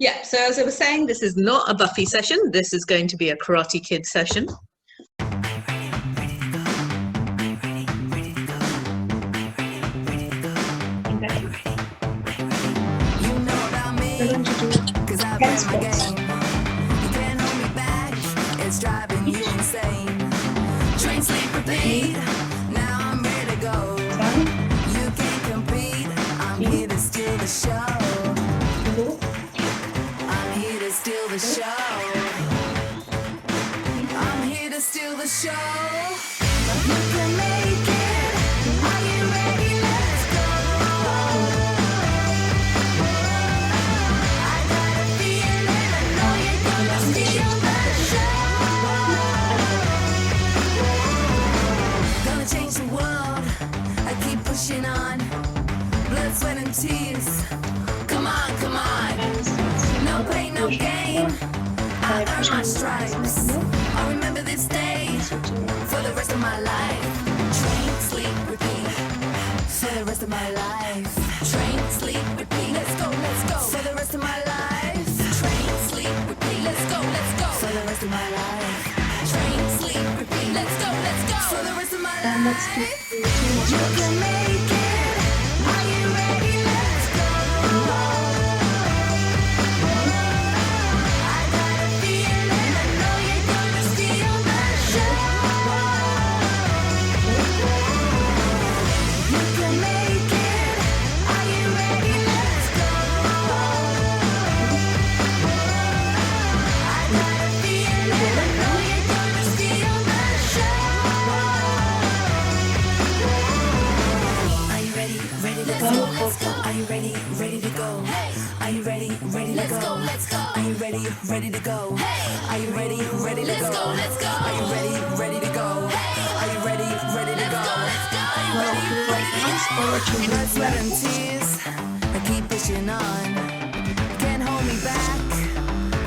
Yeah, so as I was saying, this is not a Buffy session. This is going to be a Karate Kid session. We're going to do dance spots. It's driving you insane. Train, sleep, repeat. Now I'm ready to go. You can't compete. I'm here to steal the show. I'm here to steal the show. I'm here to steal the show. You can make it. Are you ready? Let's go. I got a feeling. I know you're gonna steal the show. Gonna change the world. I keep pushing on. Blood, sweat, and tears. Come on, come on. No pain, no gain. I earn my stripes. I'll remember this day for the rest of my life. Train, sleep, repeat. For the rest of my life. Train, sleep, repeat. Let's go, let's go. For the rest of my life. Train, sleep, repeat. Let's go, let's go. For the rest of my life. Train, sleep, repeat. Let's go, let's go. For the rest of my life. Let's do You can make it. Are you ready? Let's go. I got a feeling. I know you're gonna steal the show. You can make it. Are you ready? Let's go. I got a feeling. I know you're gonna steal the show. Are you ready? Ready? Let's go. Let's go. Are you ready? Ready to go? Are you ready? Ready to go? Let's go. Are you ready? Ready to go? Are you ready? Ready to go? Let's go. Are you ready? Ready to go? Are you ready? Ready to go? Are you ready? Ready to go? Blood, sweat, and tears. I keep pushing on. Can't hold me back.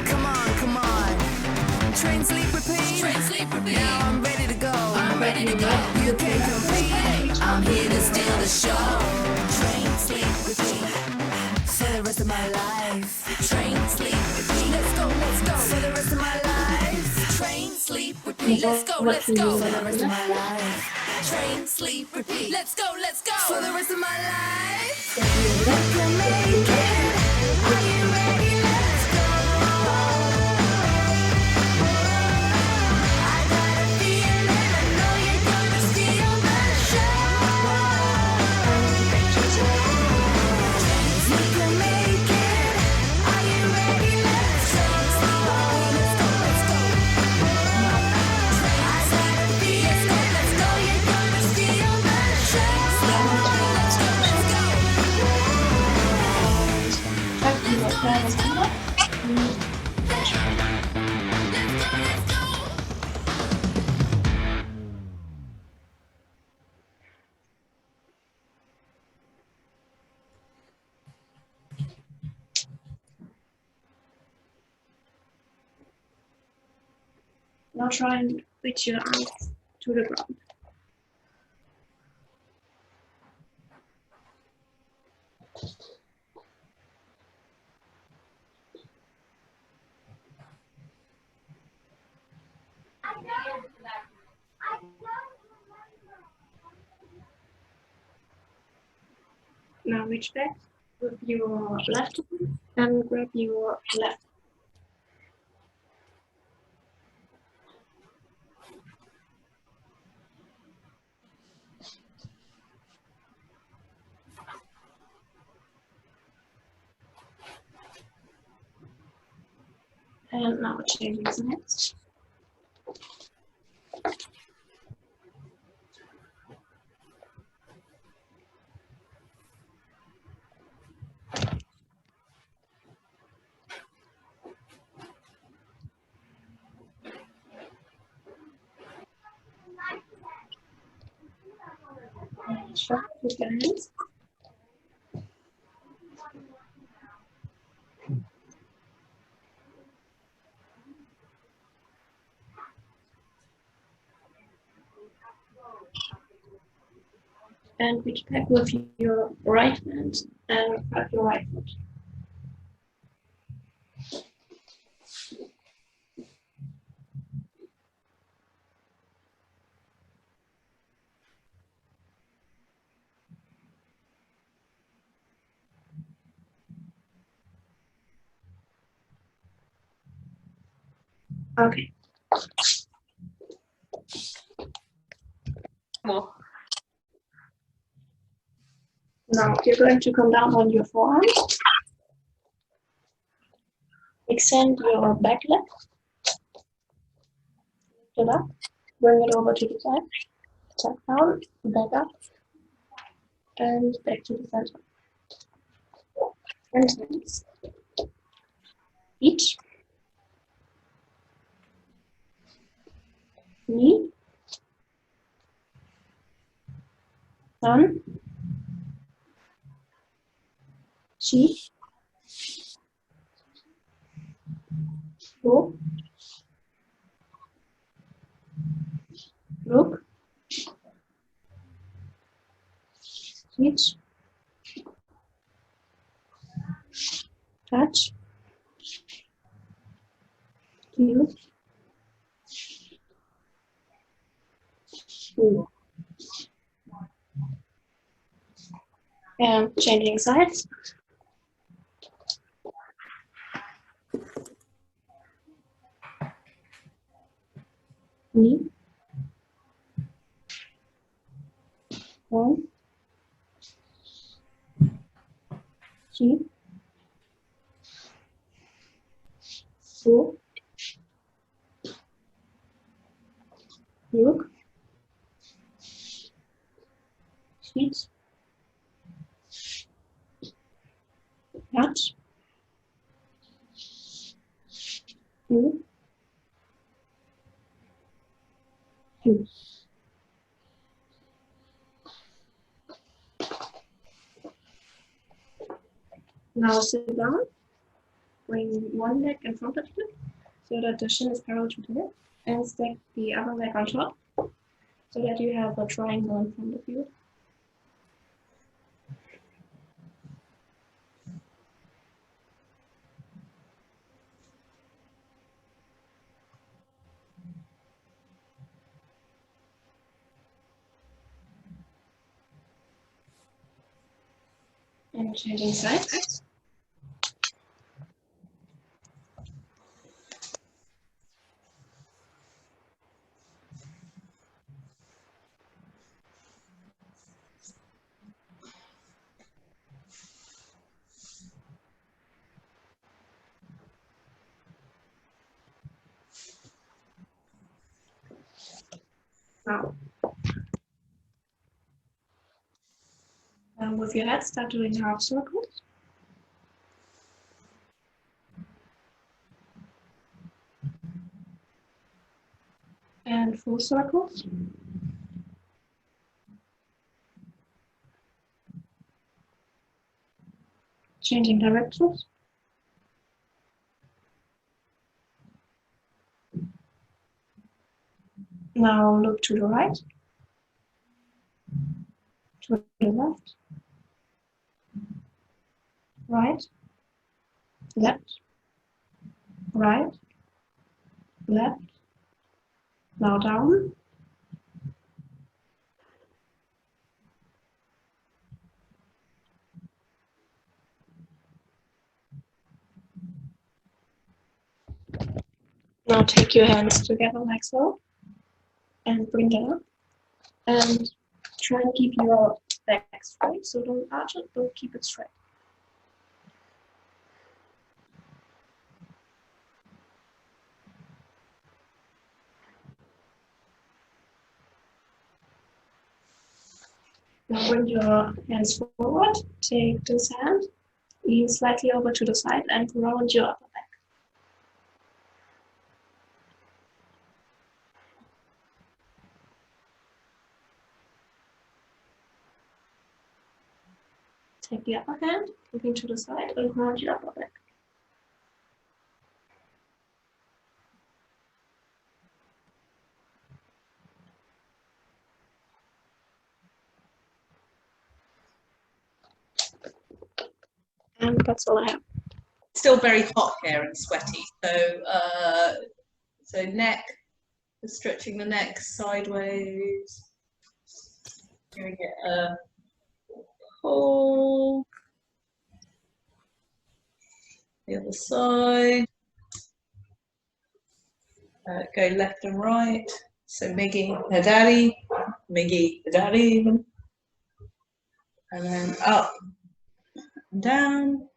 Come on, come on. Train, sleep, repeat. Train, sleep, repeat. Now I'm ready to go. I'm ready to go. You can't compete. I'm here to steal the show. Train, sleep, repeat. For the rest of my life. Train, sleep, repeat. Let's go, let's go. For the rest of my life. Train, sleep, repeat. Let's go, let's go. For the rest of my life. Train, sleep, repeat. Let's go, let's go. For the rest of my life. You can make it. Are you ready? Let's go. I got a feeling. I know you're gonna steal the show. You can make it. Are you ready? Let's go. Let's go, let's go. I got a feeling. Let's go, let's go. You're gonna steal the show. Let's go, let's go. Let's go, let's go. Now try and reach your eyes to the ground. Now reach back with your left hand and grab your left. And now changing sides. And shuffle with your hands. And reach back with your right hand and grab your right foot. Okay. More. Now you're going to come down on your forearm. Extend your back leg. Lift it up. Bring it over to the side. Tuck down, back up, and back to the center. And hands. Each. Knee. Thumb. Cheek. Look. Look. Switch. Touch. Cue. Move. And changing sides. Knee. One. Two. Four. Look. Switch. Touch. Move. Cue. Now sit down. Bring one leg in front of you so that the shin is parallel to the hip, and stack the other leg on top so that you have a triangle in front of you. And changing sides. Now, with your head, start doing half circles. And full circles. Changing directions. Now look to the right, to the left, right, left, right, left. Now down. Now take your hands together like so and bring it up. And try and keep your back straight, so don't arch it, but keep it straight. Now bring your hands forward, take this hand, lean slightly over to the side and round your upper back. Take the upper hand, looking to the side and round your upper back. And that's all I have. Still very hot here and sweaty. So neck, stretching the neck sideways. Giving it a pull. The other side. Go left and right. So Migi, Hadari, Migi, Hadari even. And then up, and down.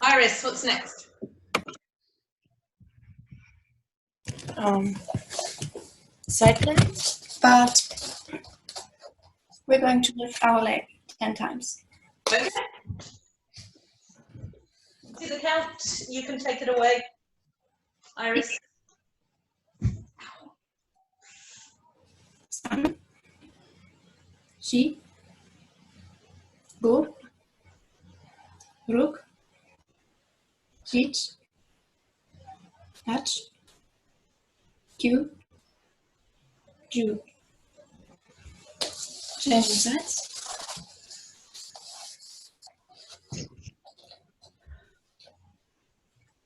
Iris, what's next? Side plank, but we're going to lift our leg 10 times. Okay. To the count, you can take it away. Iris. San, Shi, Go, Ruk, Jich, Hach, Q, Ju. Changing sides.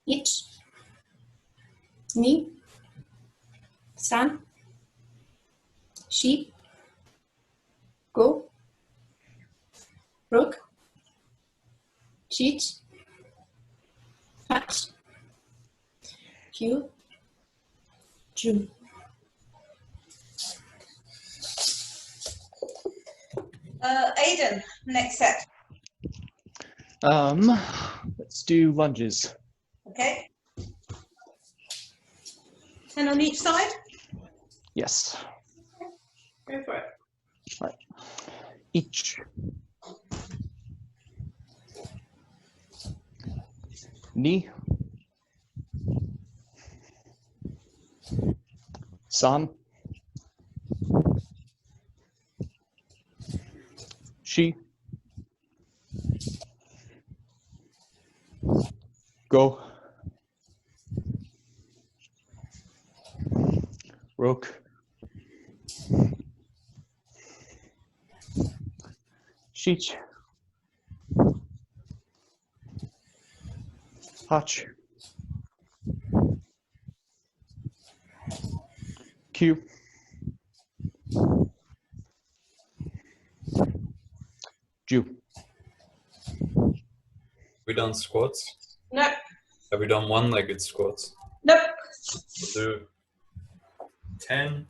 Ich, Ni, San, Shi, Go, Ruk, Jich, Hach, Q, Ju. Aidan, next set. Let's do lunges. Okay. 10 on each side. Yes. Go for it. Right. Each. Ni. San. Shi. Go. Rook. Sheech. Hutch. Q. Jew. We done squats? No. Have we done one-legged squats? Nope. We'll do 10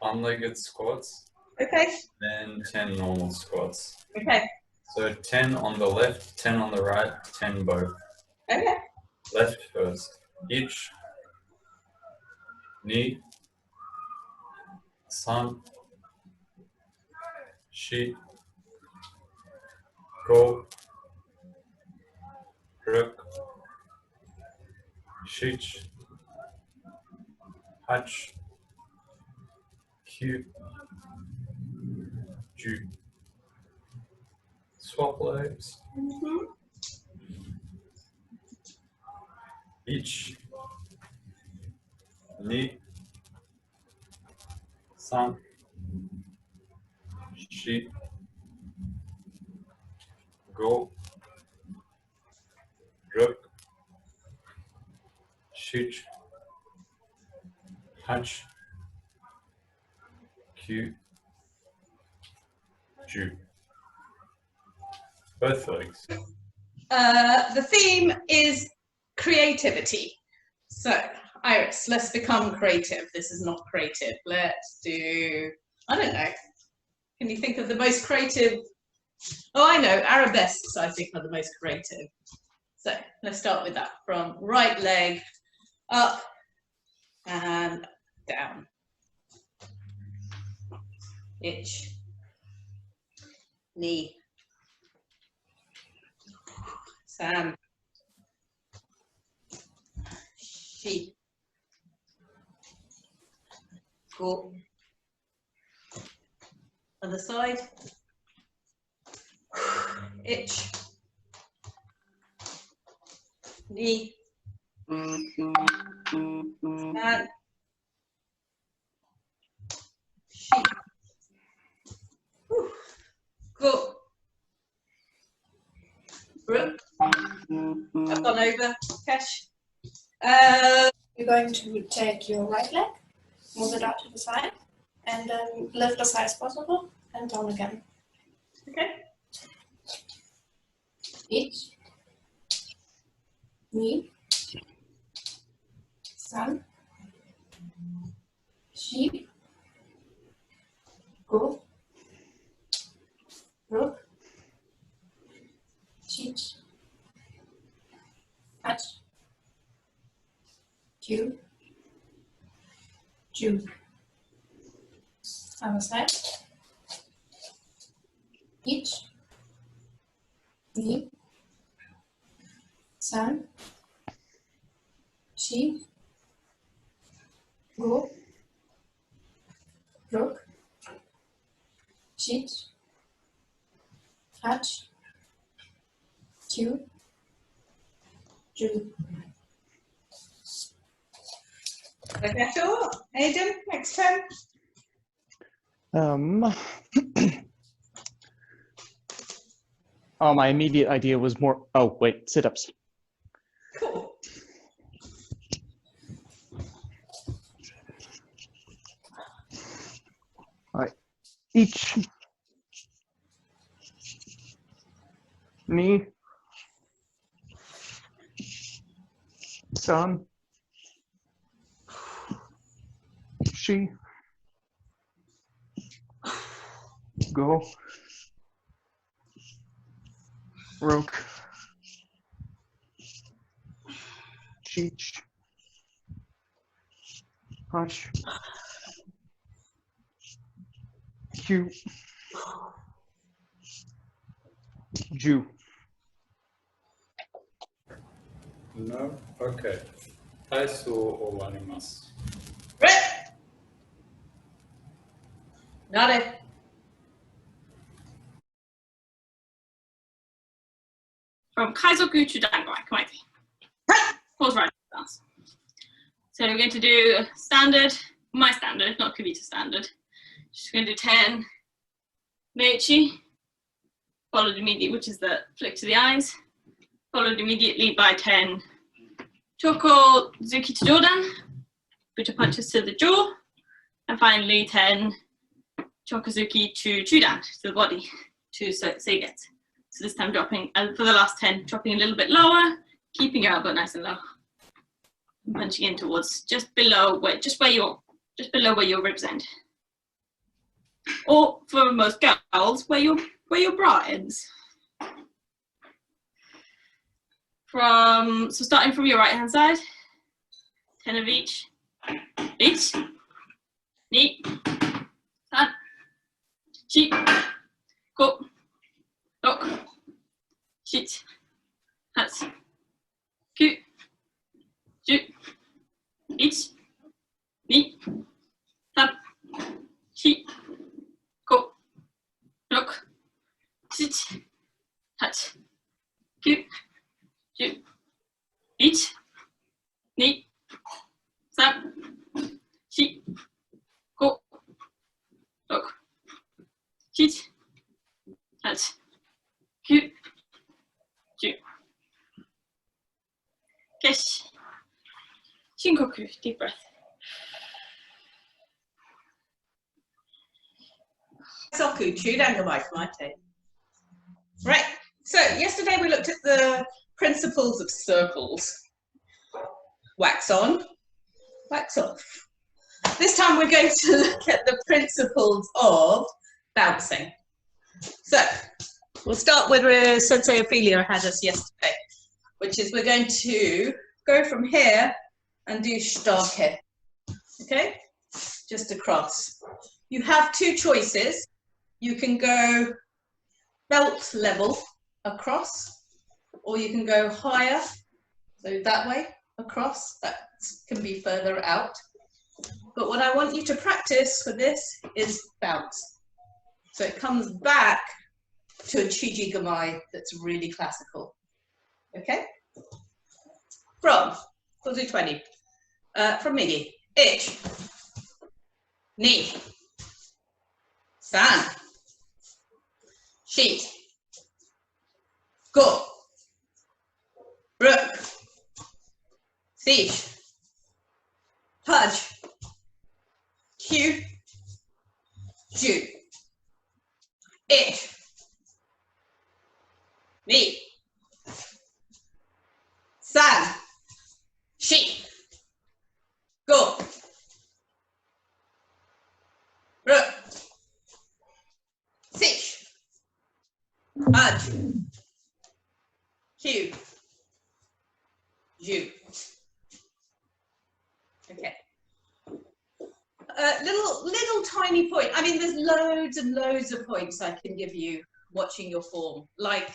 one-legged squats, Okay. then 10 normal squats. Okay. So 10 on the left, 10 on the right, 10 both. Okay. Left first. Each, knee, san, shi, go, ruk, shich, hach, Q, Ju. Swap legs. Each, ni, san, shi, go, ruk, shich, hach, Q, Ju. Both legs. The theme is creativity. So, Iris, let's become creative. This is not creative. Let's do, I don't know. Can you think of the most creative? Oh, I know, arabesques, I think, are the most creative. So, let's start with that. From right leg up and down. Ich, knee, Sam, she, go, other side, ich, knee, and she, go, Brooke, I've gone over, Cash. You're going to take your right leg, move it out to the side, and then lift as high as possible and down again. Okay. Each, ni, san, shi, go, rok, shich, hach, kyu, ju. Other side. Ich, ni, san, shi, go, rok, shich, hach, kyu, ju. Perfecto. Aiden, next turn. Oh, my immediate idea was more. Oh, wait, sit-ups. Cool. All right. Ichi, ni, san, shi, go, rok, shich, hach, kyu, ju. No? Okay. Taiso owarimasu. Right. Got it. From Kaizoku to Dangai, come on. Pause right dance. So we're going to do standard, my standard, not Kavita standard. Just going to do 10 Meichi, followed immediately, which is the flick to the eyes, followed immediately by 10 Choko Zuki to Jordan, which are punches to the jaw, and finally 10 Chokozuki to Chudan, to the body, to Seiget. So this time dropping, and for the last 10, dropping a little bit lower, keeping your elbow nice and low, and punching in towards just below where your ribs end, or for most girls, where your bra ends. So starting from your right hand side, 10 of each. Ich, ni, san, shi, go, rok, shich, hatsu, kyu, ju, ich, ni, san, shi, go, rok, shich, hatsu, kyu, ju, ich, ni, san, shi, go, rok, shich, hatsu, kyu, ju. Keshi. Shinkoku, deep breath. Soku, Chudan Gamai for my take. Right. So yesterday we looked at the principles of circles. Wax on, wax off. This time we're going to look at the principles of bouncing. So we'll start with where Sensei Ofelia had us yesterday, which is we're going to go from here and do stake. Okay? Just across. You have two choices. You can go belt level across, or you can go higher, so that way across, that can be further out. But what I want you to practice for this is bounce. So it comes back to a Chiji Gamae that's really classical. Okay? From, we'll do 20. From Migi, ich, ni, san, shi, go, rok, shish, hach, kyu, ju, ich, ni, san, Haj. Q. Ju. Okay. Little tiny point. I mean, there's loads and loads of points I can give you watching your form. Like,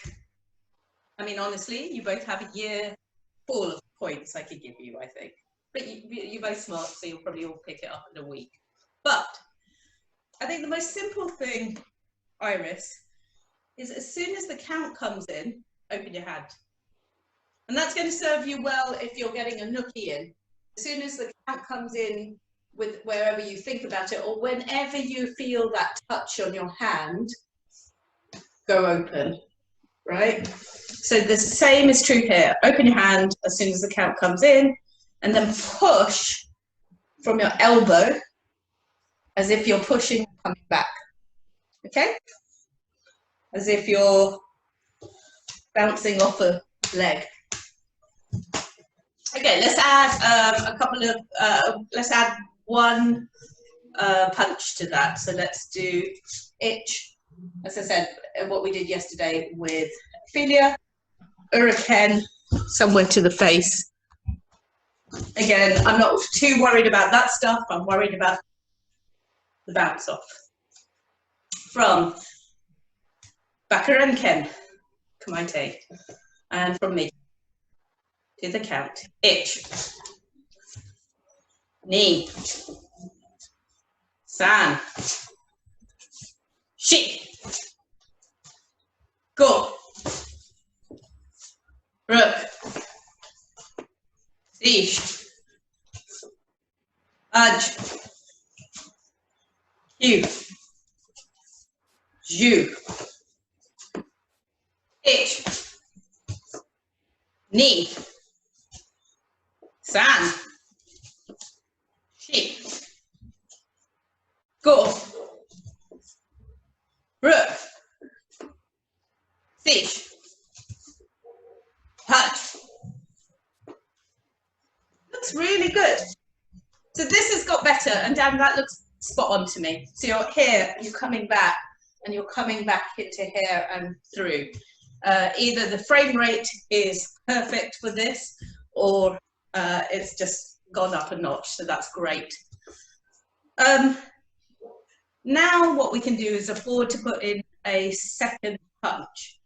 I mean, honestly, you both have a year full of points I could give you, I think. But you're both smart, so you'll probably all pick it up in a week. But I think the most simple thing, Iris, is as soon as the count comes in, open your hand. And that's going to serve you well if you're getting a nookie in. As soon as the count comes in, with wherever you think about it, or whenever you feel that touch on your hand, go open, right? So the same is true here. Open your hand as soon as the count comes in, and then push from your elbow as if you're pushing, coming back, okay? As if you're bouncing off a leg. Okay, let's add a couple of, let's add one punch to that. So let's do ich, as I said, what we did yesterday with Ofelia. Ura Ken, somewhere to the face. Again, I'm not too worried about that stuff. I'm worried about the bounce off. From Ura Ken, Kamae, and from me to the count. Ich, ni, san, shi, go, rook, sish, aj, q, ju, ich, ni, san, shi, go, rook, sish, hutch. Looks really good. So this has got better, and Dan, that looks spot on to me. So you're here, you're coming back, and you're coming back into here and through. Either the frame rate is perfect for this, or it's just gone up a notch, so that's great. Now what we can do is afford to put in a second punch.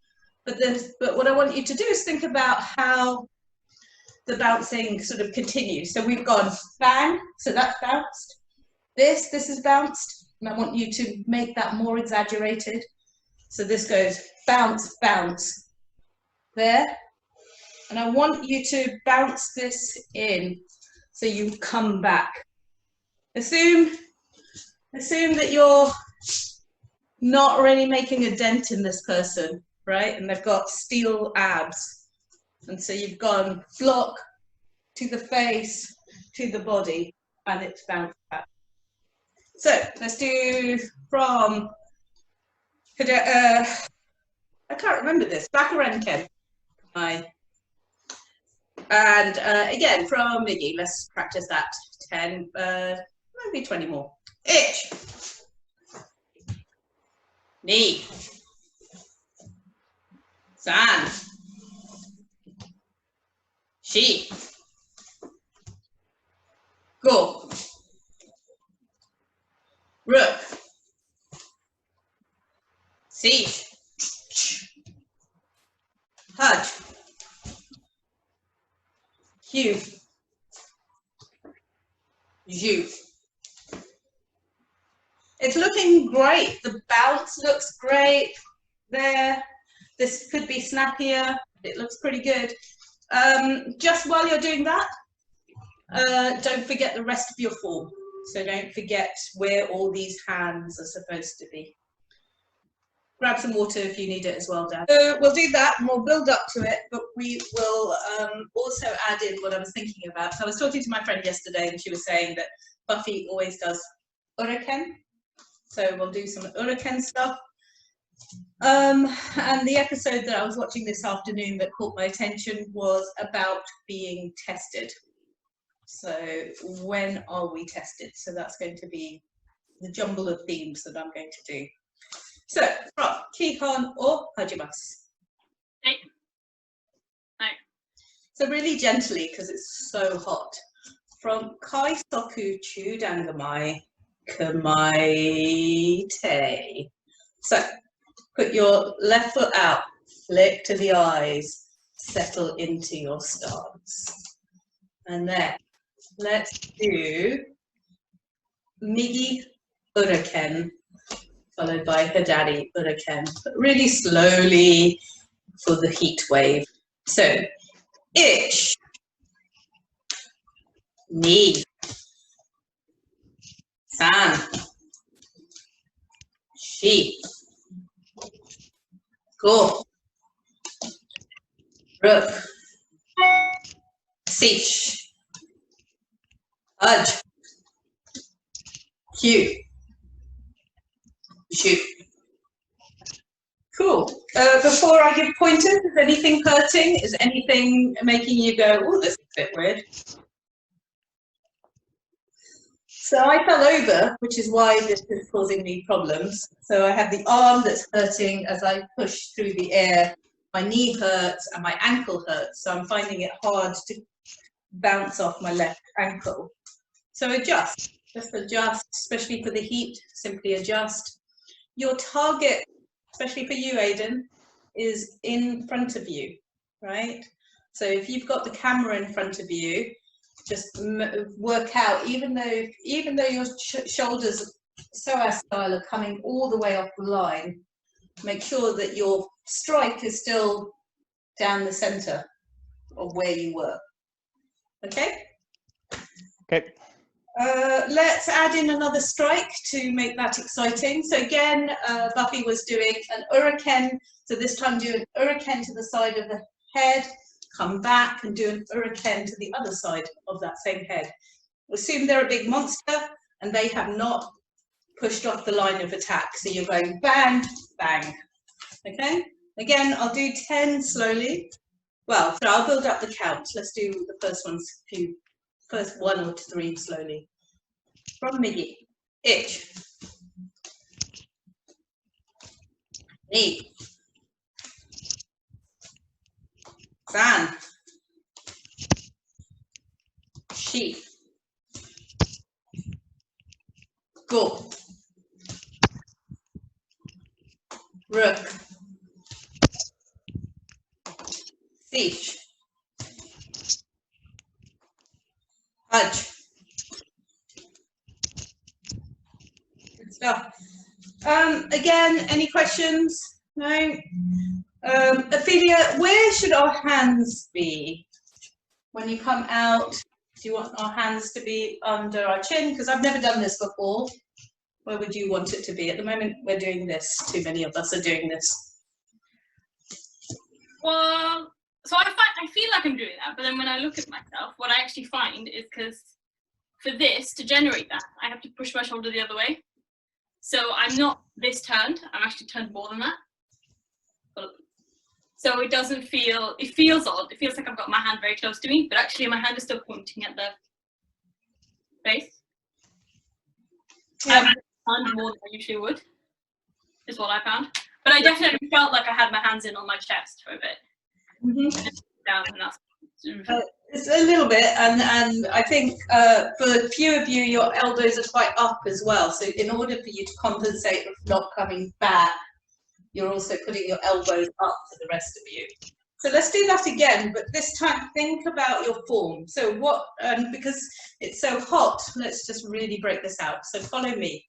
But what I want you to do is think about how the bouncing sort of continues. So we've gone bang, so that's bounced. This is bounced, and I want you to make that more exaggerated. So this goes bounce, bounce, there. And I want you to bounce this in so you come back. Assume that you're not really making a dent in this person, right? And they've got steel abs. And so you've gone block to the face, to the body, and it's bounced back. So let's do from, I can't remember this, Ura Ken. And again, from Miggy, let's practice that 10, maybe 20 more. Ich, ni, san, shi, go, rook, sish, hutch, q, ju. It's looking great. The bounce looks great there. This could be snappier. It looks pretty good. Just while you're doing that, don't forget the rest of your form. So don't forget where all these hands are supposed to be. Grab some water if you need it as well, Dad. So we'll do that and we'll build up to it, but we will also add in what I was thinking about. So I was talking to my friend yesterday and she was saying that Buffy always does Ura Ken. So we'll do some Ura Ken stuff. And the episode that I was watching this afternoon that caught my attention was about being tested. So when are we tested? So that's going to be the jumble of themes that I'm going to do. So, from Kihon or hajimasu. Okay. No. So really gently, because it's so hot. From Kaisoku Chudangamai Kamaite. So, put your left foot out, flick to the eyes, settle into your stance. And then, let's do Migi Ura Ken, followed by Hidari Ura Ken, but really slowly for the heat wave. So, ichi, ni, san, shi, go, ruk, sish, haj, kyu, shu. Cool. Before I give pointers, is anything hurting? Is anything making you go, oh, this is a bit weird? So I fell over, which is why this is causing me problems. So I have the arm that's hurting as I push through the air. My knee hurts and my ankle hurts. So I'm finding it hard to bounce off my left ankle. So adjust, just adjust, especially for the heat, simply adjust. Your target, especially for you, Aidan, is in front of you, right? So if you've got the camera in front of you, just work out, even though your shoulders psoas style are coming all the way off the line, make sure that your strike is still down the center of where you were. Okay? Okay. Let's add in another strike to make that exciting. So again, Buffy was doing an Ura Ken. So this time do an Ura Ken to the side of the head, come back and do an Ura Ken to the other side of that same head. Assume they're a big monster and they have not pushed off the line of attack. So you're going bang, bang. Okay? Again, I'll do 10 slowly. Well, so I'll build up the count. Let's do the first ones, first 1 or 3 slowly. From Migi, ichi, ni, san, shi, go, ruk, sish, haj. Good stuff. Again, any questions? No? Ofelia, where should our hands be? When you come out, do you want our hands to be under our chin? Because I've never done this before. Where would you want it to be? At the moment, we're doing this. Too many of us are doing this. Well, so I feel like I'm doing that, but then when I look at myself, what I actually find is because for this, to generate that, I have to push my shoulder the other way. So I'm not this turned, I'm actually turned more than that. So it doesn't feel, it feels odd. It feels like I've got my hand very close to me, but actually my hand is still pointing at the face. Yeah. I've turned more than I usually would, is what I found. But I definitely felt like I had my hands in on my chest for a bit. Mm-hmm. Down and that's It's a little bit, and I think for a few of you, your elbows are quite up as well. So in order for you to compensate for not coming back, you're also putting your elbows up for the rest of you. So let's do that again, but this time think about your form. So what, because it's so hot, let's just really break this out. So follow me.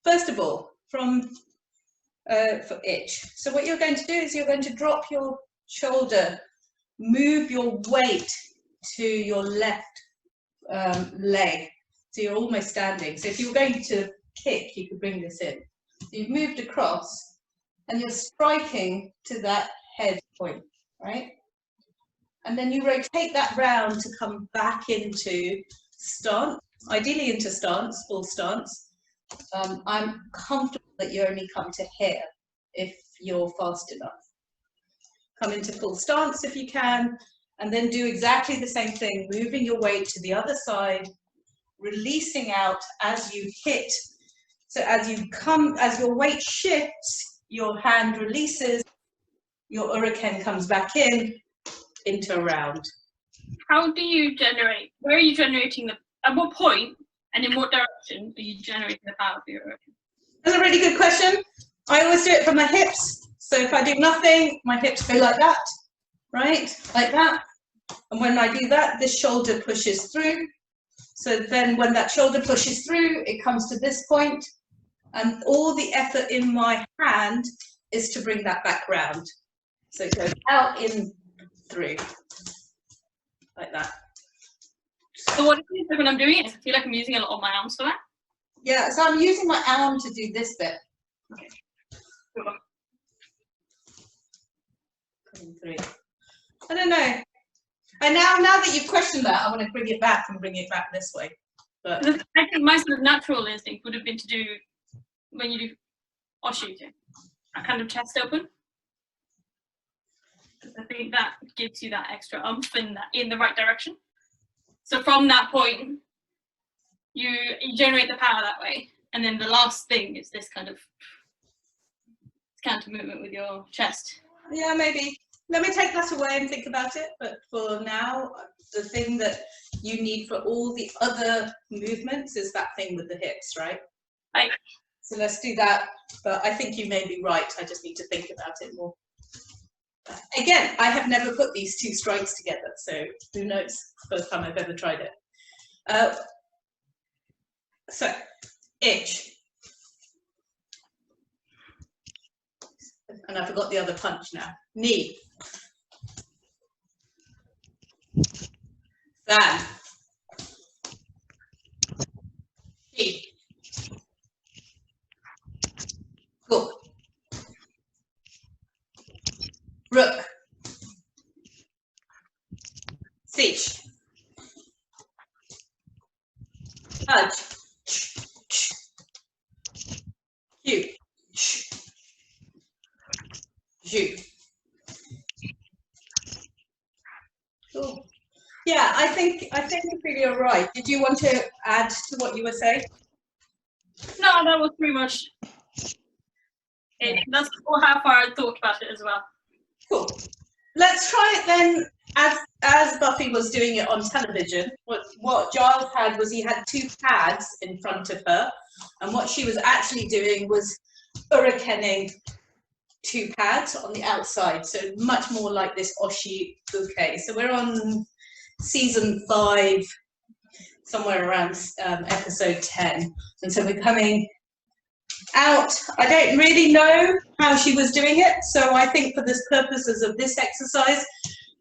First of all, for ichi. So what you're going to do is you're going to drop your shoulder, move your weight to your left leg. So you're almost standing. So if you were going to kick, you could bring this in. So you've moved across and you're striking to that head point, right? And then you rotate that round to come back into stance, ideally into stance, full stance. I'm comfortable that you only come to here if you're fast enough. Come into full stance if you can, and then do exactly the same thing, moving your weight to the other side, releasing out as you hit. So as you come, as your weight shifts, your hand releases, your Ura Ken comes back in into a round. How do you generate? Where are you generating the? At what point and in what direction are you generating the power of your Ura Ken? That's a really good question. I always do it from my hips. So if I do nothing, my hips go like that, right? Like that. And when I do that, this shoulder pushes through. So then when that shoulder pushes through, it comes to this point, and all the effort in my hand is to bring that back round. So it goes out, in, through, like that. So what it is when I'm doing it, I feel like I'm using a lot of my arms for that. Yeah, so I'm using my arm to do this bit. Okay. Cool. Coming through. I don't know. And now that you've questioned that, I want to bring it back and bring it back this way. But I think my sort of natural instinct would have been to do, when you do Oshi, that kind of chest open. Because I think that gives you that extra oomph in the right direction. So from that point, you generate the power that way. And then the last thing is this kind of counter movement with your chest. yeah, maybe. Let me take that away and think about it. But for now, the thing that you need for all the other movements is that thing with the hips, right? Right. So let's do that. But I think you may be right. I just need to think about it more. Again, I have never put these two strikes together, so who knows? First time I've ever tried it. So, ichi. And I forgot the other punch now. Ni. San. Shi. Go. Rook. Sich. Hudge. Q. Ju. Cool. Yeah, I think you're right. Did you want to add to what you were saying? No, that was pretty much it. That's how far I thought about it as well. Cool. Let's try it then as Buffy was doing it on television. What Giles had was he had two pads in front of her, and what she was actually doing was Ura Kenning two pads on the outside, so much more like this Oshi Uke. So we're on season 5, somewhere around episode 10, and so we're coming out. I don't really know how she was doing it, so I think for the purposes of this exercise,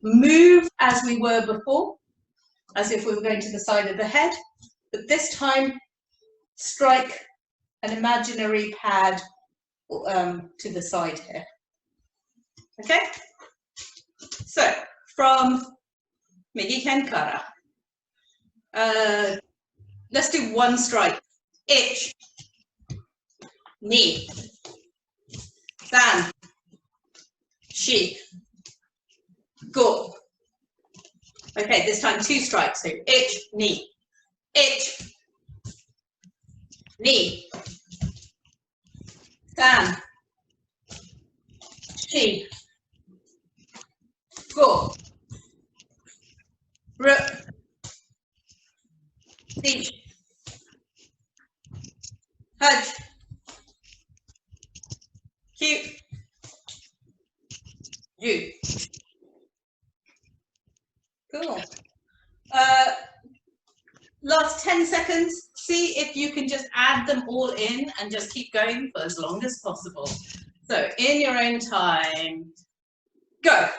move as we were before, as if we were going to the side of the head, but this time strike an imaginary pad to the side here. Okay, so from Migi Ken Kara, let's do one strike. Ichi, ni, san, shi, go. Okay, this time two strikes. So ichi, ni, san, shi, go. Rook, sich, hudge, Q, U. Cool. Last 10 seconds. See if you can just add them all in and just keep going for as long as possible. So in your own time, go.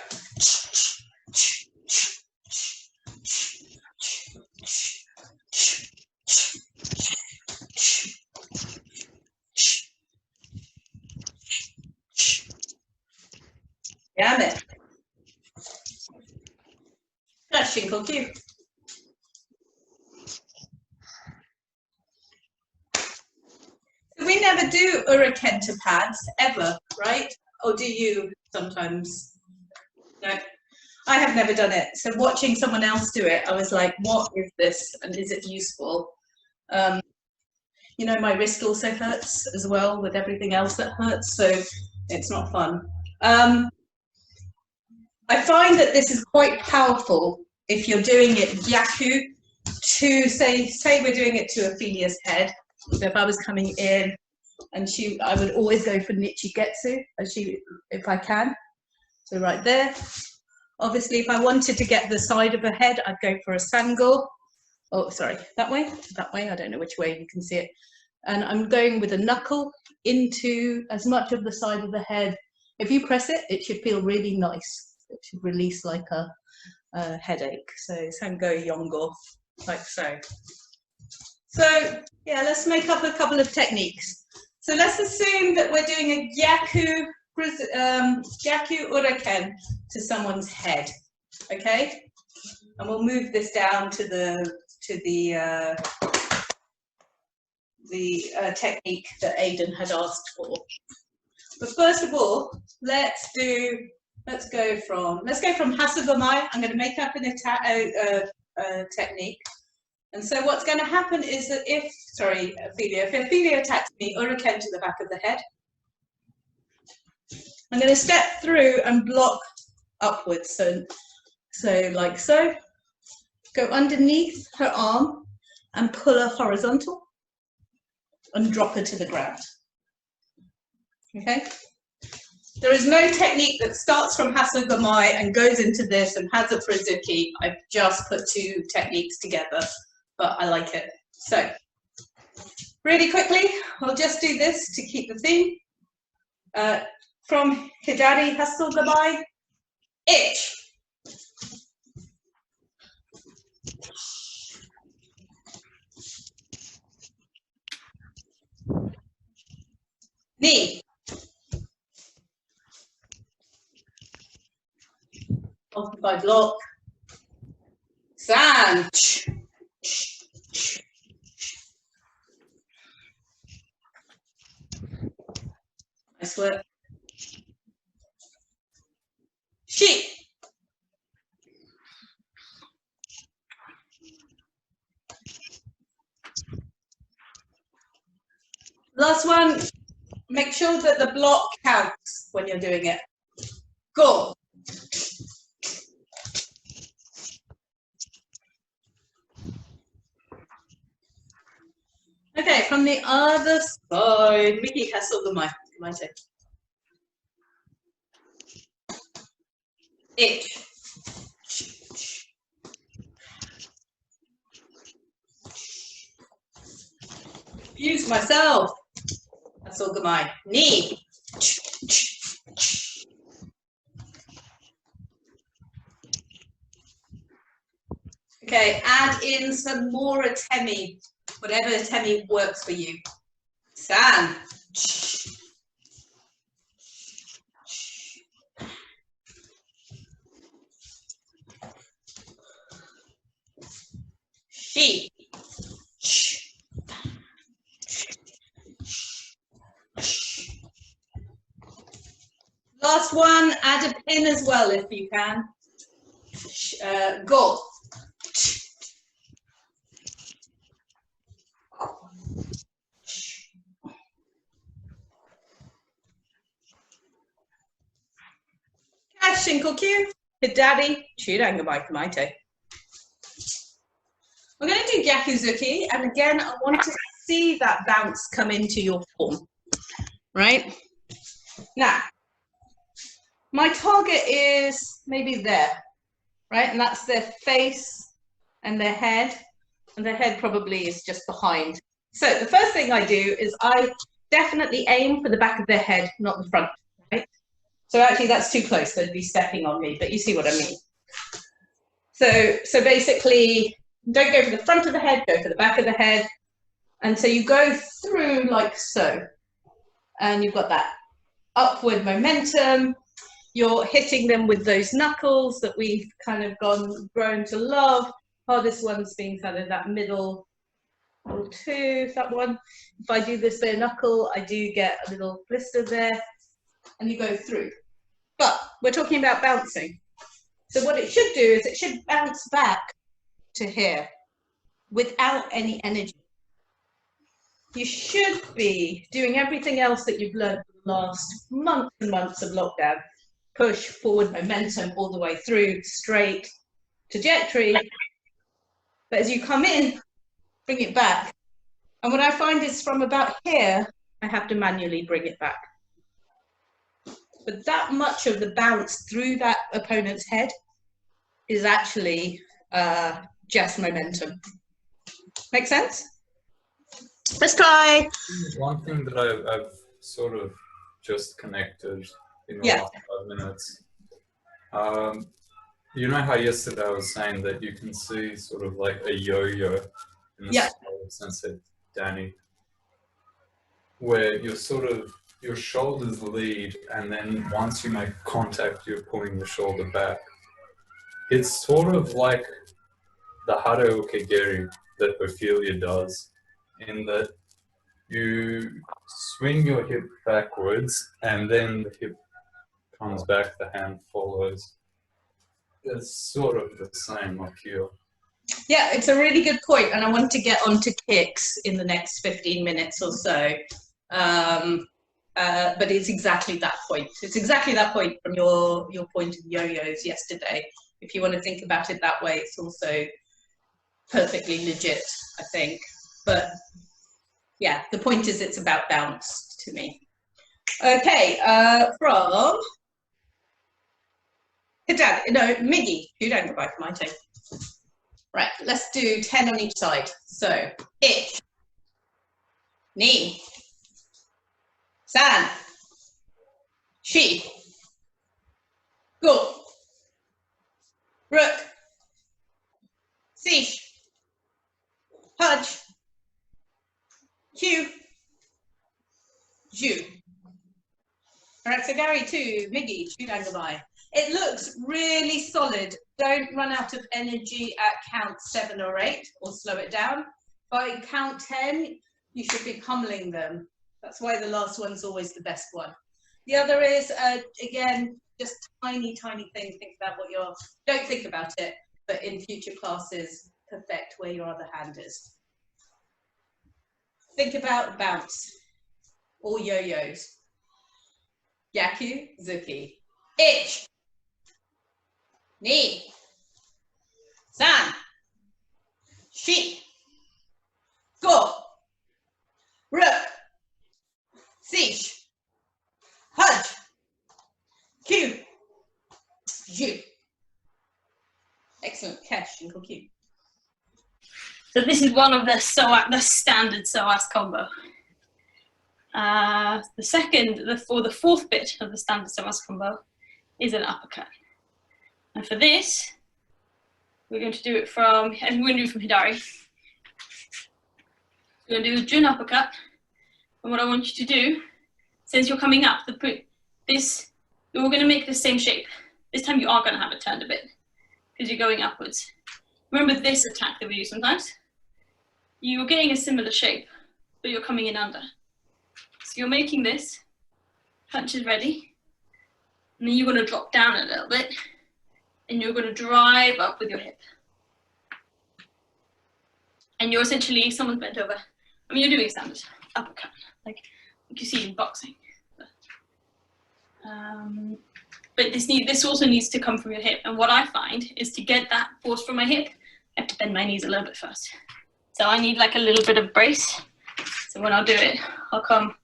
Gamme. That's Shinko Q. We never do Ura Ken to pads ever, right? Or do you sometimes? No, I have never done it. So watching someone else do it, I was like, what is this and is it useful? You know, my wrist also hurts as well with everything else that hurts. So It's not fun. I find that this is quite powerful if you're doing it Gyaku to say we're doing it to Ophelia's head. So if I was coming in and I would always go for Nichi Getsu if I can. So right there. Obviously, if I wanted to get the side of her head, I'd go for a sango. Oh, sorry, that way. I don't know which way you can see it. And I'm going with a knuckle into as much of the side of the head. If you press it, it should feel really nice. It should release like a headache. So sango yongo, like so. So yeah, let's make up a couple of techniques. So let's assume that we're doing a Gyaku Ura Ken to someone's head, okay? And we'll move this down to the technique that Aidan had asked for. But first of all, let's go from Hasso Gamae. I'm going to make up a technique. And so what's going to happen is that if Ofelia attacks me, Ura Ken to the back of the head. I'm going to step through and block upwards, so like so. Go underneath her arm and pull her horizontal and drop her to the ground. Okay? There is no technique that starts from Hasso Gamae and goes into this and has it for a zuki. I've just put two techniques together, but I like it. So, really quickly, I'll just do this to keep the theme. From Hidari Hasso Gamae, ich. Ni. Occupy block. San. Nice work. Shi. Last one, make sure that the block counts when you're doing it. Go. Okay, from the other side, Miki Hasso Gamae. Ich. Use myself. Hasso Gamae. Ni. Okay, add in some more atemi, whatever atemi works for you. San. Shi. Last one, add a pin as well if you can. Go. Shinkokyu, Hidari, Chirangabai Kamaite. We're going to do Gyaku Zuki, and again, I want to see that bounce come into your form, right? Now, my target is maybe there, right? And that's their face and their head probably is just behind. So the first thing I do is I definitely aim for the back of their head, not the front, right? So actually that's too close, they'd be stepping on me, but you see what I mean. So basically, don't go for the front of the head, go for the back of the head. And so you go through like so. And you've got that upward momentum. You're hitting them with those knuckles that we've kind of grown to love. Hardest one's being kind of that middle two, that one. If I do this bare knuckle, I do get a little blister there. And you go through. But we're talking about bouncing. So what it should do is it should bounce back to here without any energy. You should be doing everything else that you've learned from last months and months of lockdown. Push forward momentum all the way through, straight trajectory. But as you come in, bring it back. And what I find is from about here, I have to manually bring it back. But that much of the bounce through that opponent's head is actually just momentum. Make sense? Let's try. One thing that I've sort of just connected in the last 5 minutes. You know how yesterday I was saying that you can see sort of like a yo-yo in the style of Sensei Danny, where you're sort of, your shoulders lead, and then once you make contact, you're pulling the shoulder back. It's sort of like the Hara Uke Geri that Ofelia does, in that you swing your hip backwards, and then the hip comes back, the hand follows. It's sort of the same like here. Yeah, it's a really good point, and I want to get onto kicks in the next 15 minutes or so. But it's exactly that point. It's exactly that point from your point of yo-yos yesterday. If you want to think about it that way, it's also perfectly legit, I think. But yeah, the point is it's about bounce to me. Okay, from Miggy, you don't go back my take. Right, let's do 10 on each side. So, ich, ni, san, shi, go, rook, sish, hudge, q, ju. All right, so Gary 2, Miggy, Shu Hai Rei. It looks really solid. Don't run out of energy at count 7 or 8 or slow it down. By count 10, you should be pummeling them. That's why the last one's always the best one. The other is, again, just tiny, tiny thing. Think about what you're, don't think about it, but in future classes, perfect where your other hand is. Think about bounce or yo-yos. Gyaku, zuki. Ich, ni, san, shi, go, rook, sish, hudge, q, ju. Excellent, Kesh and Q. So this is one of the standard psoas combo. The fourth bit of the standard psoas combo is an uppercut. And for this, we're going to do it from, and we're going to do it from Hidari. We're going to do a Jun uppercut. And what I want you to do, since you're coming up, you're going to make the same shape. This time you are going to have it turned a bit, because you're going upwards. Remember this attack that we do sometimes? You're getting a similar shape, but you're coming in under. So you're making this, punch is ready, and then you're going to drop down a little bit, and you're going to drive up with your hip. And you're essentially, someone's bent over. I mean, you're doing standard uppercut, like you see in boxing. But this also needs to come from your hip. And what I find is to get that force from my hip, I have to bend my knees a little bit first. So I need like a little bit of brace. So when I'll do it, I'll come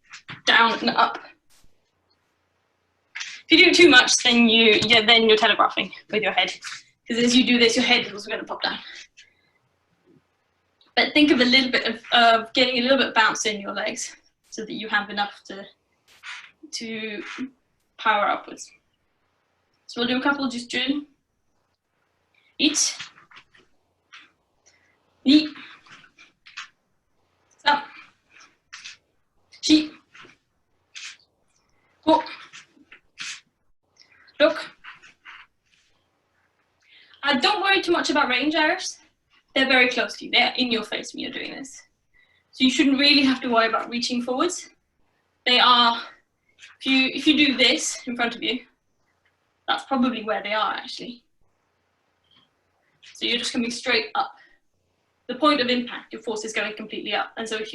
down and up. If you do too much, then you're telegraphing with your head, because as you do this, your head is also going to pop down. But think of a little bit of getting a little bit of bounce in your legs, so that you have enough to power upwards. So we'll do a couple just Jun. Ich, ni, san, shi, go, rook. Don't worry too much about range, Iris. They're very close to you. They're in your face when you're doing this. So you shouldn't really have to worry about reaching forwards. They are, if you do this in front of you, that's probably where they are actually. So you're just coming straight up. The point of impact, your force is going completely up. And so if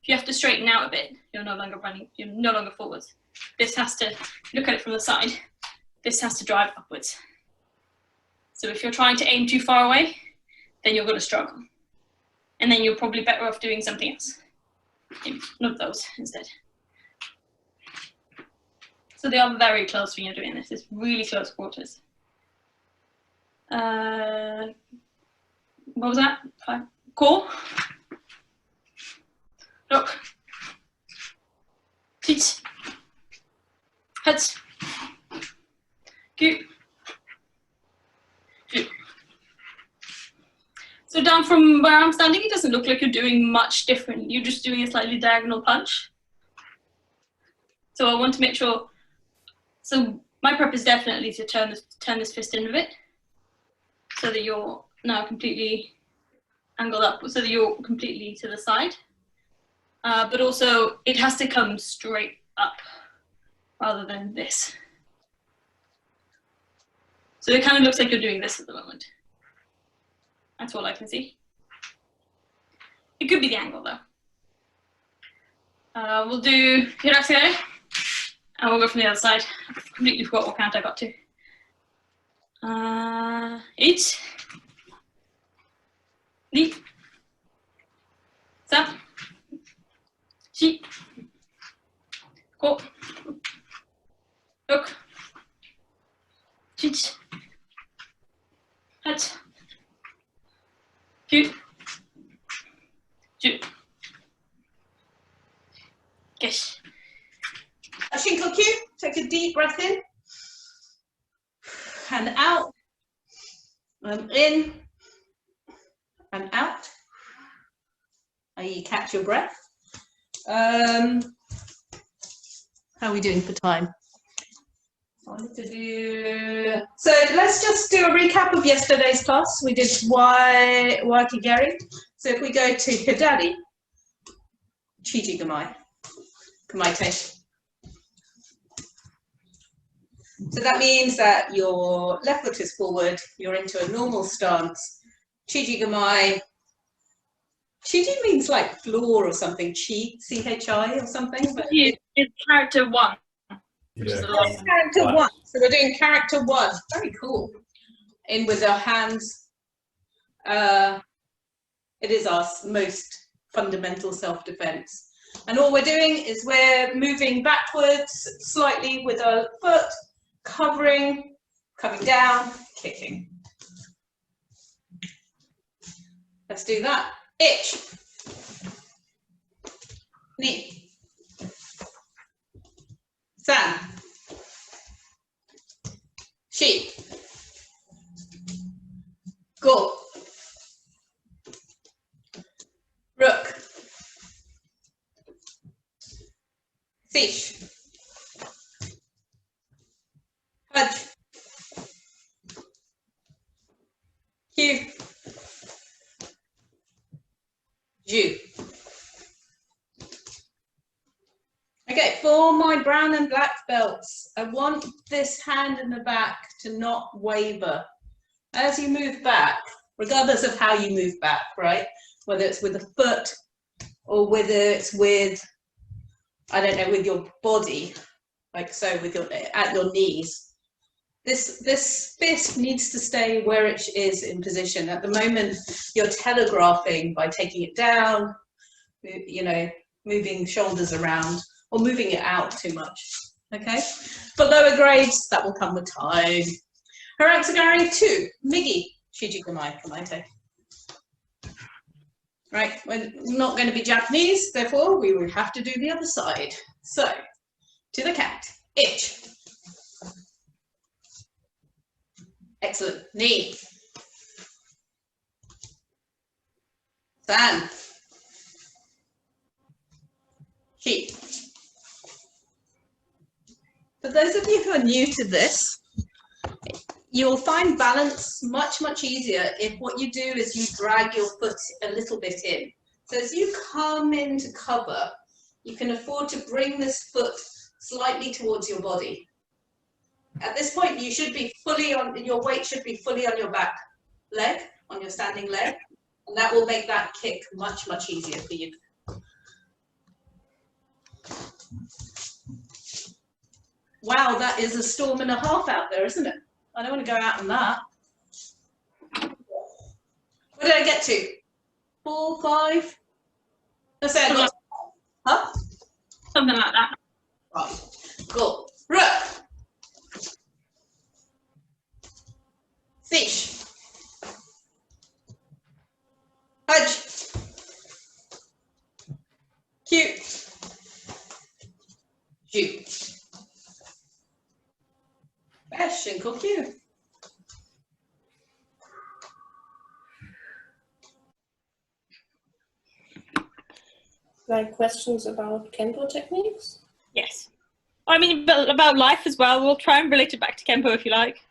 if you have to straighten out a bit, you're no longer running, you're no longer forwards. This has to, look at it from the side, this has to drive upwards. So if you're trying to aim too far away, then you're going to struggle. And then you're probably better off doing something else. One of those instead. So they are very close when you're doing this. It's really close quarters. What was that? Core. Look. Teach. Head. Cute. So down from where I'm standing, it doesn't look like you're doing much different. You're just doing a slightly diagonal punch. So I want to make sure, so my purpose is definitely to turn this fist in a bit, so that you're now completely angled up, so that you're completely to the side. But also, it has to come straight up, rather than this. So it kind of looks like you're doing this at the moment. That's all I can see. It could be the angle though. We'll do Hiraksure, and we'll go from the other side. I completely forgot what count I got to. 1, 2, 3, 4, 5, 6, 7, 8, 9, 10. Yes. A Shinkoku, take a deep breath in and out, and in and out. You catch your breath. How are we doing for time? I wanted to do, so let's just do a recap of yesterday's class. We did Uwa Uke Geri. So if we go to Hidari, Chiji Gamae, Kamaite. So that means that your left foot is forward, you're into a normal stance. Chiji Gamae. Chiji means like floor or something, chi, C-H-I or something. But it's character 1. Yeah. Character 1. So we're doing character 1. Very cool. In with our hands. It is our most fundamental self-defense. And all we're doing is we're moving backwards slightly with our foot, covering, coming down, kicking. Let's do that. Ich. Ni. San. Shi. Go. Rook. Fish. Hudge. Q. Ju. Okay, for my brown and black belts, I want this hand in the back to not waver. As you move back, regardless of how you move back, right? Whether it's with a foot or whether it's with, I don't know, with your body, like so, with your at your knees. This fist needs to stay where it is in position. At the moment, you're telegraphing by taking it down, you know, moving shoulders around, or moving it out too much. Okay. For lower grades, that will come with time. Hiraksure 2, Migi, Shiji Gamae, Kamaite. Right, we're not going to be Japanese, therefore we will have to do the other side. So, to the cat, ich. Excellent, ni. San. Shi. For those of you who are new to this, you'll find balance much, much easier if what you do is you drag your foot a little bit in. So as you come into cover, you can afford to bring this foot slightly towards your body. At this point, you should be fully on, your weight should be fully on your back leg, on your standing leg, and that will make that kick much, much easier for you. Wow, that is a storm and a half out there, isn't it? I don't want to go out on that. What did I get to? 4, 5? Let's say I got. Huh? Something like that. Right. Cool. Right. Fish. Hudge. Cute. Shoot. Bash and cute. Like questions about Kempo techniques? Yes. I mean, about life as well. We'll try and relate it back to Kempo if you like.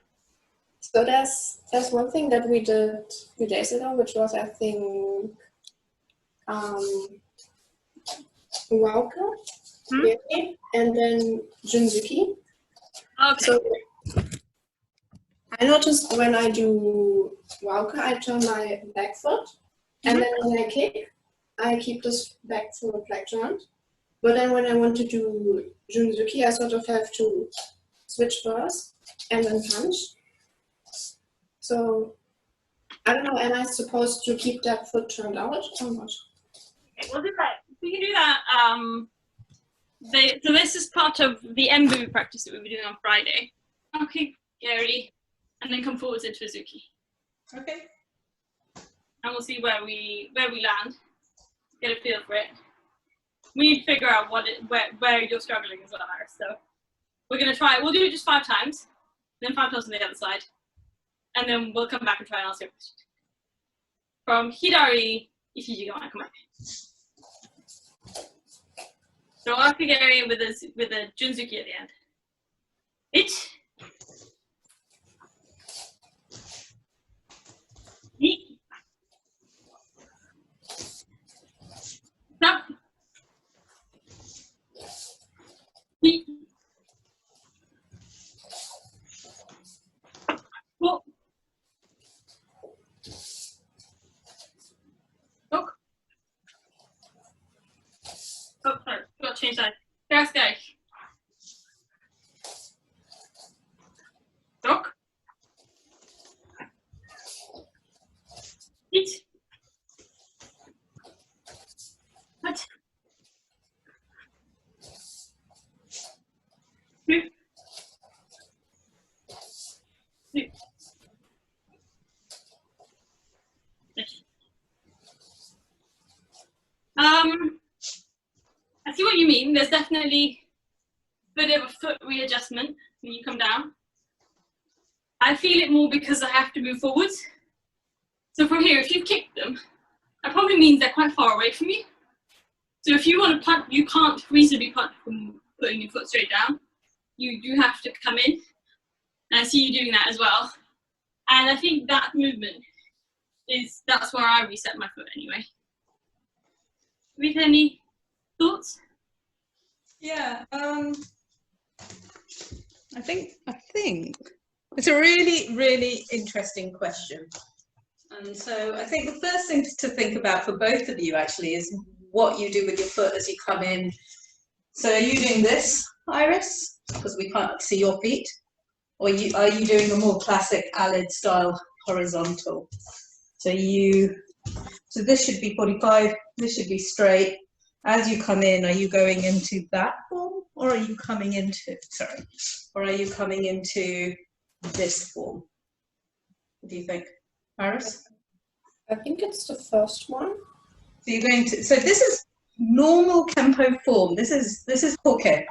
So there's one thing that we did a few days ago, which was, I think, Uwa Uke Geri, and then Zuki. Okay. So I noticed when I do Uwa Uke, I turn my back foot, and then when I kick, I keep this back foot like turned. But then when I want to do Zuki, I sort of have to switch first and then punch. So I don't know, am I supposed to keep that foot turned out or not? Okay, we'll do that. We can do that. So this is part of the Embu practice that we'll be doing on Friday. Okay, Geri, and then come forwards into a zuki. Okay. And we'll see where we land. Get a feel for it. We need to figure out where you're struggling as well, Iris. So we're gonna try. We'll do it just 5 times, then 5 times on the other side, and then we'll come back and try and answer your question. From Hidari, ichi Gamme, come on. So Uwa Uke Geri with a junzuki at the end. Ich. Ni. Snap. Ni. Wo. Look. Oh, sorry, got to change that. Gas guy. Look. Eat. What? Move. Move. I see what you mean. There's definitely a bit of a foot readjustment when you come down. I feel it more because I have to move forwards. So from here, if you kick them, that probably means they're quite far away from you. So if you want to punt, you can't reasonably punt from putting your foot straight down. You do have to come in. And I see you doing that as well. And I think that movement that's where I reset my foot anyway. With any thoughts? Yeah, I think it's a really, really interesting question. And so I think the first thing to think about for both of you actually is what you do with your foot as you come in. So are you doing this, Iris? Because we can't see your feet. Or are you doing a more classic Alid style horizontal? So this should be 45, this should be straight. As you come in, are you going into that form, or are you coming into, or are you coming into this form? What do you think, Iris? I think it's the first one. So you're going to, so this is normal Kempo form. This is Hoke.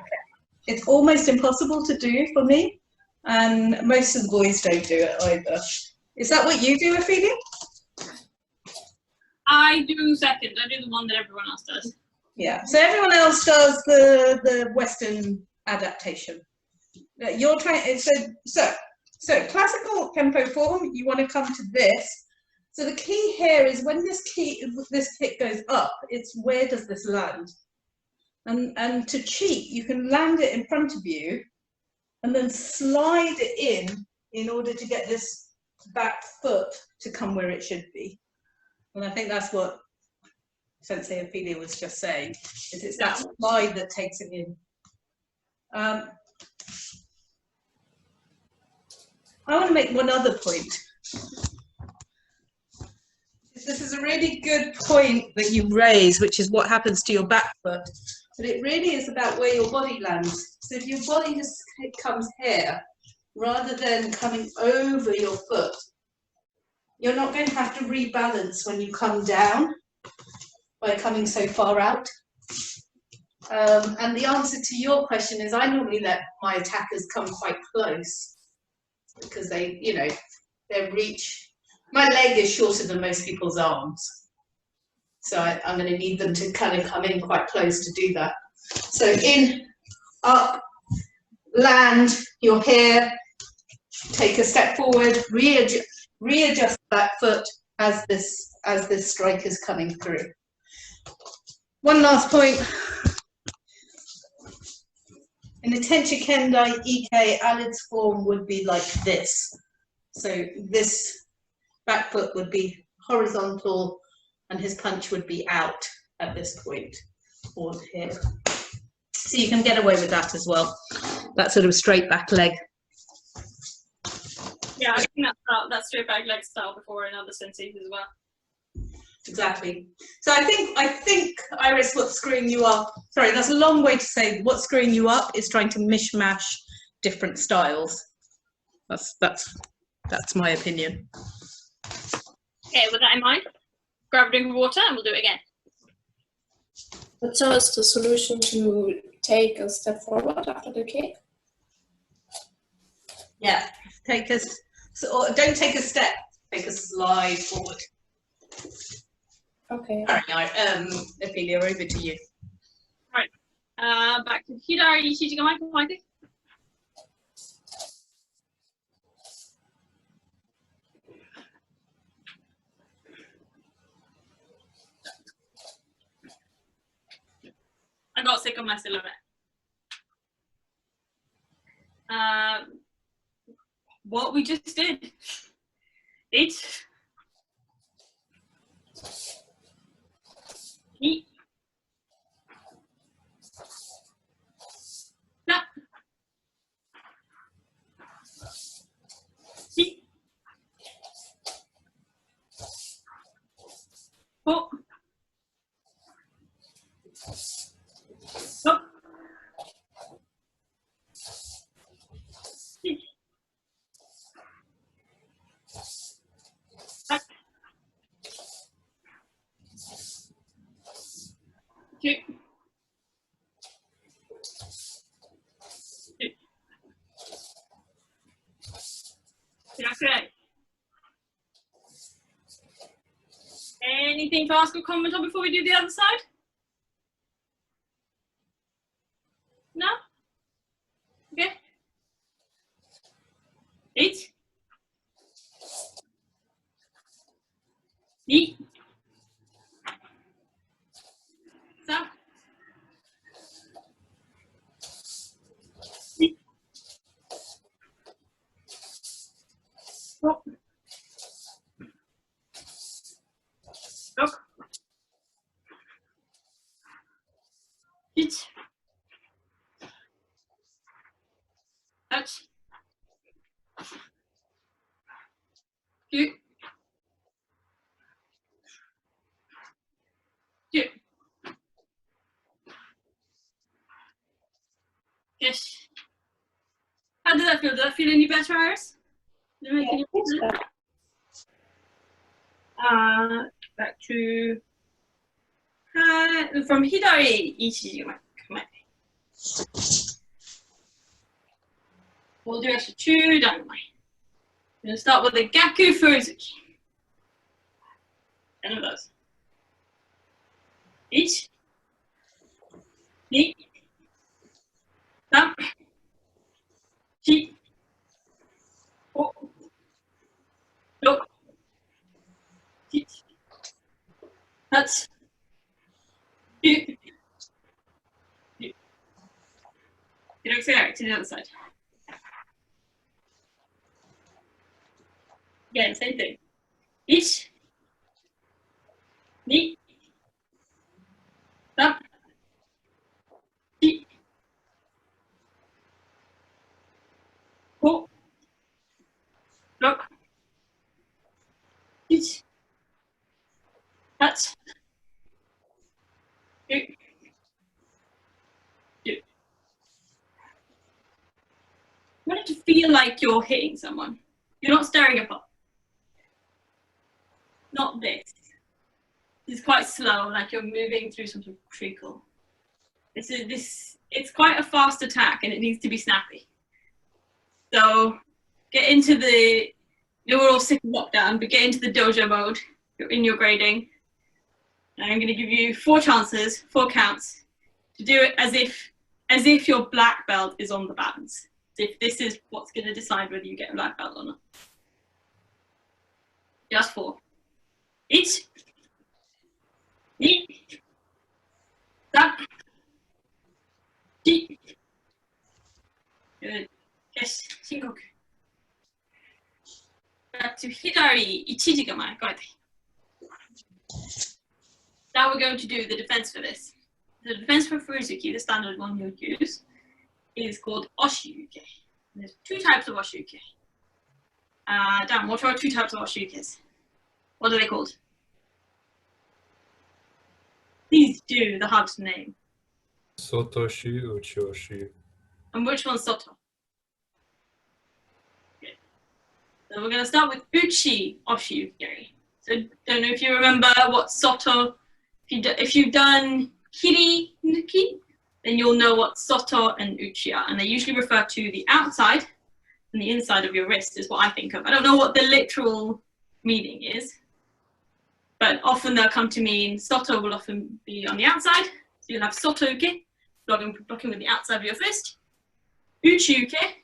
It's almost impossible to do for me, and most of the boys don't do it either. Is that what you do, Ofelia? I do second. I do the one that everyone else does. Yeah, so everyone else does the Western adaptation. You're trying, so classical Kempo form, you want to come to this. So the key here is when this kick goes up, it's where does this land? And to cheat, you can land it in front of you and then slide it in order to get this back foot to come where it should be. And I think that's what Sensei Ofelia was just saying, is it's that slide that takes it in. I want to make one other point. This is a really good point that you raise, which is what happens to your back foot. But it really is about where your body lands. So if your body just comes here, rather than coming over your foot, you're not going to have to rebalance when you come down by coming so far out. And the answer to your question is I normally let my attackers come quite close because they, you know, their reach, my leg is shorter than most people's arms. So I'm going to need them to kind of come in quite close to do that. So in, up, land, you're here, take a step forward, readjust that foot as this strike is coming through. One last point. In a Tenchi Kendai Ike, Alid's form would be like this. So this back foot would be horizontal and his punch would be out at this point, or here. So you can get away with that as well. That sort of straight back leg. Yeah, I think that's straight back leg style before in other senseis as well. Exactly. So I think Iris, what's screwing you up, sorry, that's a long way to say what's screwing you up is trying to mishmash different styles. That's my opinion. Okay, with that in mind, grab a drink of water and we'll do it again. But so is the solution to take a step forward after the kick? Yeah, take us, so don't take a step, take a slide forward. Okay. All right, Ofelia, over to you. Right, back to Hidari Ichi Gamae, I think. I got sick of my silhouette. What we just did. Each. Eat. No. Eat. Oh. Oh. Eat. Up. Two. Okay. Anything to ask or comment on before we do the other side? No? Okay. Eat. Eat. Stop. Eat. Stop. Look. Eat. Touch. Two. Two. Yes. How did that feel? Did that feel any better, Iris? Did it make any better? Back to from Hidari Ichi Gamae. We'll do extra 2 dynamite. We're going to start with the Gyaku Fuzuki. 10 of those. Each. 2. 3. 4. 6. 7. That's 2. It looks alright to the other side. Again, same thing. 1, 2, Up. Ichi. Ho. Look. Ichi. Touch. Two. Two. You want it to feel like you're hitting someone. You're not staring apart. Not this. This is quite slow, like you're moving through some sort of treacle. It's quite a fast attack and it needs to be snappy. So get into the, we're all sick of lockdown, but get into the dojo mode. You're in your grading. And I'm going to give you 4 chances, 4 counts, to do it as if your black belt is on the balance. As if this is what's going to decide whether you get a black belt or not. Just 4. Ichi. Ni. San. Ichi. Good. Yes. Shingoku. Back to Hidari Ichi Gamae. Got it. Now we're going to do the defense for this. The defense for Furuzuki, the standard one you'll use, is called Oshi Uke. There's 2 types of Oshi Uke. Dan, what are 2 types of Oshi Ukes? What are they called? Please do the hard to name. Sotoshi, Uchioshi. And which one's Soto? Okay. So we're going to start with Uchi Oshi Uke Geri. So don't know if you remember what Soto, if you've done Kiri Nuki, then you'll know what Soto and Uchi are. And they usually refer to the outside and the inside of your wrist is what I think of. I don't know what the literal meaning is, but often they'll come to mean Soto will often be on the outside. So you'll have Soto Uke, blocking with the outside of your fist. Uchi Uke,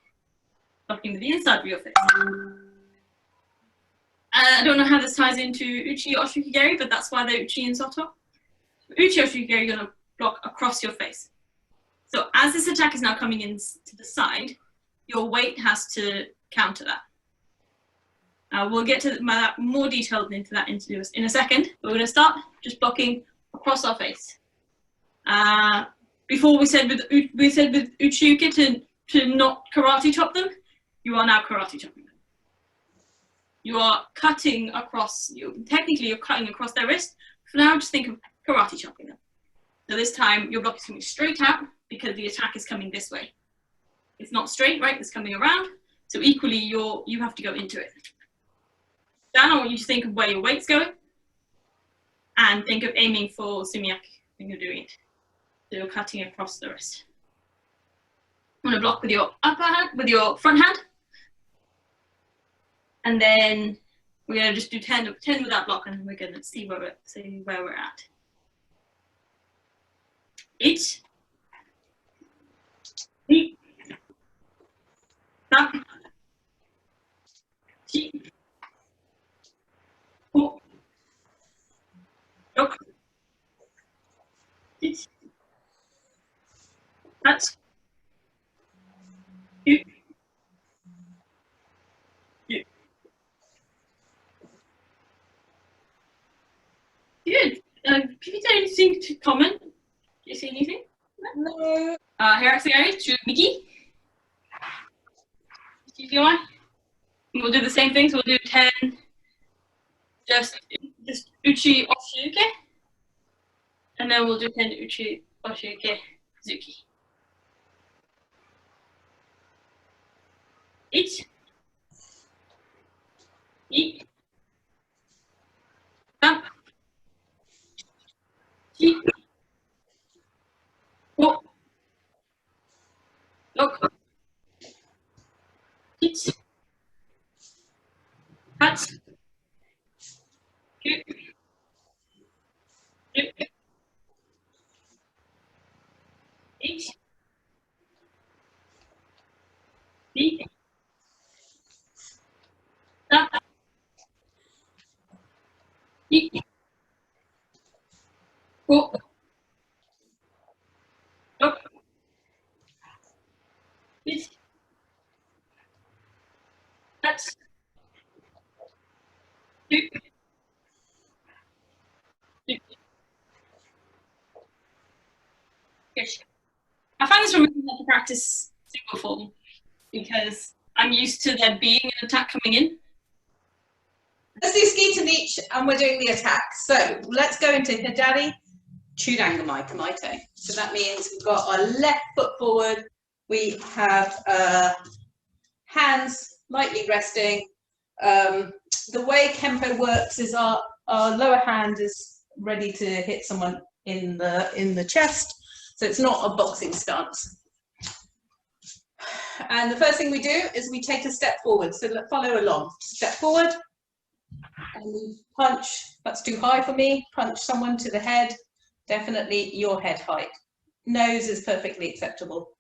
blocking with the inside of your fist. I don't know how this ties into Uchi Oshi Uke Geri, but that's why they're Uchi and Soto. Uchi Oshi Uke Geri, you're going to block across your face. So as this attack is now coming in to the side, your weight has to counter that. We'll get to that more detailed into that in a second. We're going to start just blocking across our face. Before we said with Uchi Uke to not karate chop them, you are now karate chopping them. You are cutting across, technically you're cutting across their wrist. For now, just think of karate chopping them. So this time your block is coming straight out because the attack is coming this way. It's not straight, right? It's coming around. So equally, you have to go into it. Dan, I want you to think of where your weight's going and think of aiming for sumiaki when you're doing it. So you're cutting across the wrist. I'm going to block with your upper hand, with your front hand. And then we're going to just do 10 with that block, and then we're going to see where we're at. Ichi. Ni. San. Ichi. Ho. Yoku. Ichi. Tachi. Yu. Yu. Good. Can you say anything to comment? Do you see anything? No. Hiratsugari, Miki. We'll do the same thing, so we'll do 10, just Uchi Oshi Uke, and then we'll do 10 Uchi Oshi Uke Zuki. Ichi. Ni. San. Ichi. Ho. Yoku. Ichi. Tachi. Yu. Yu. Ichi. Ni. San. Ichi. Ho. Yoku. Ichi. Tachi. Yu. Yu. Good. I find this reminds me to practice single form because I'm used to there being an attack coming in. Let's do ski to niche and we're doing the attack. So let's go into Hidari Chudangamai Kamaite. So that means we've got our left foot forward. We have hands lightly resting. The way Kempo works is our lower hand is ready to hit someone in the chest. So it's not a boxing stance. And the first thing we do is we take a step forward. So follow along. Step forward. And we punch. That's too high for me. Punch someone to the head. Definitely your head height. Nose is perfectly acceptable.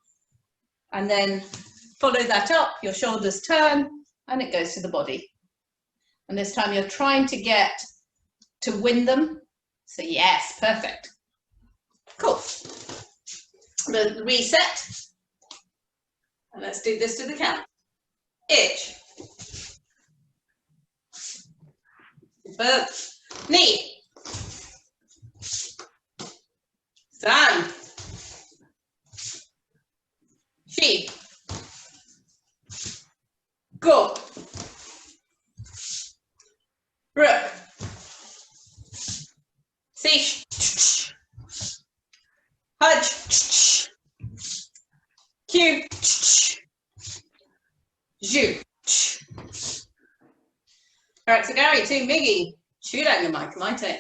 And then follow that up. Your shoulders turn and it goes to the body. And this time you're trying to get to win them. So yes, perfect. Cool. The reset. And let's do this to the count. Ich. Verb. Ni. San. Shi. Go. Rook. Sish. Hudge. Q. Ju. Alright, so Gary, to Miggy. Chudangamai Kamaite.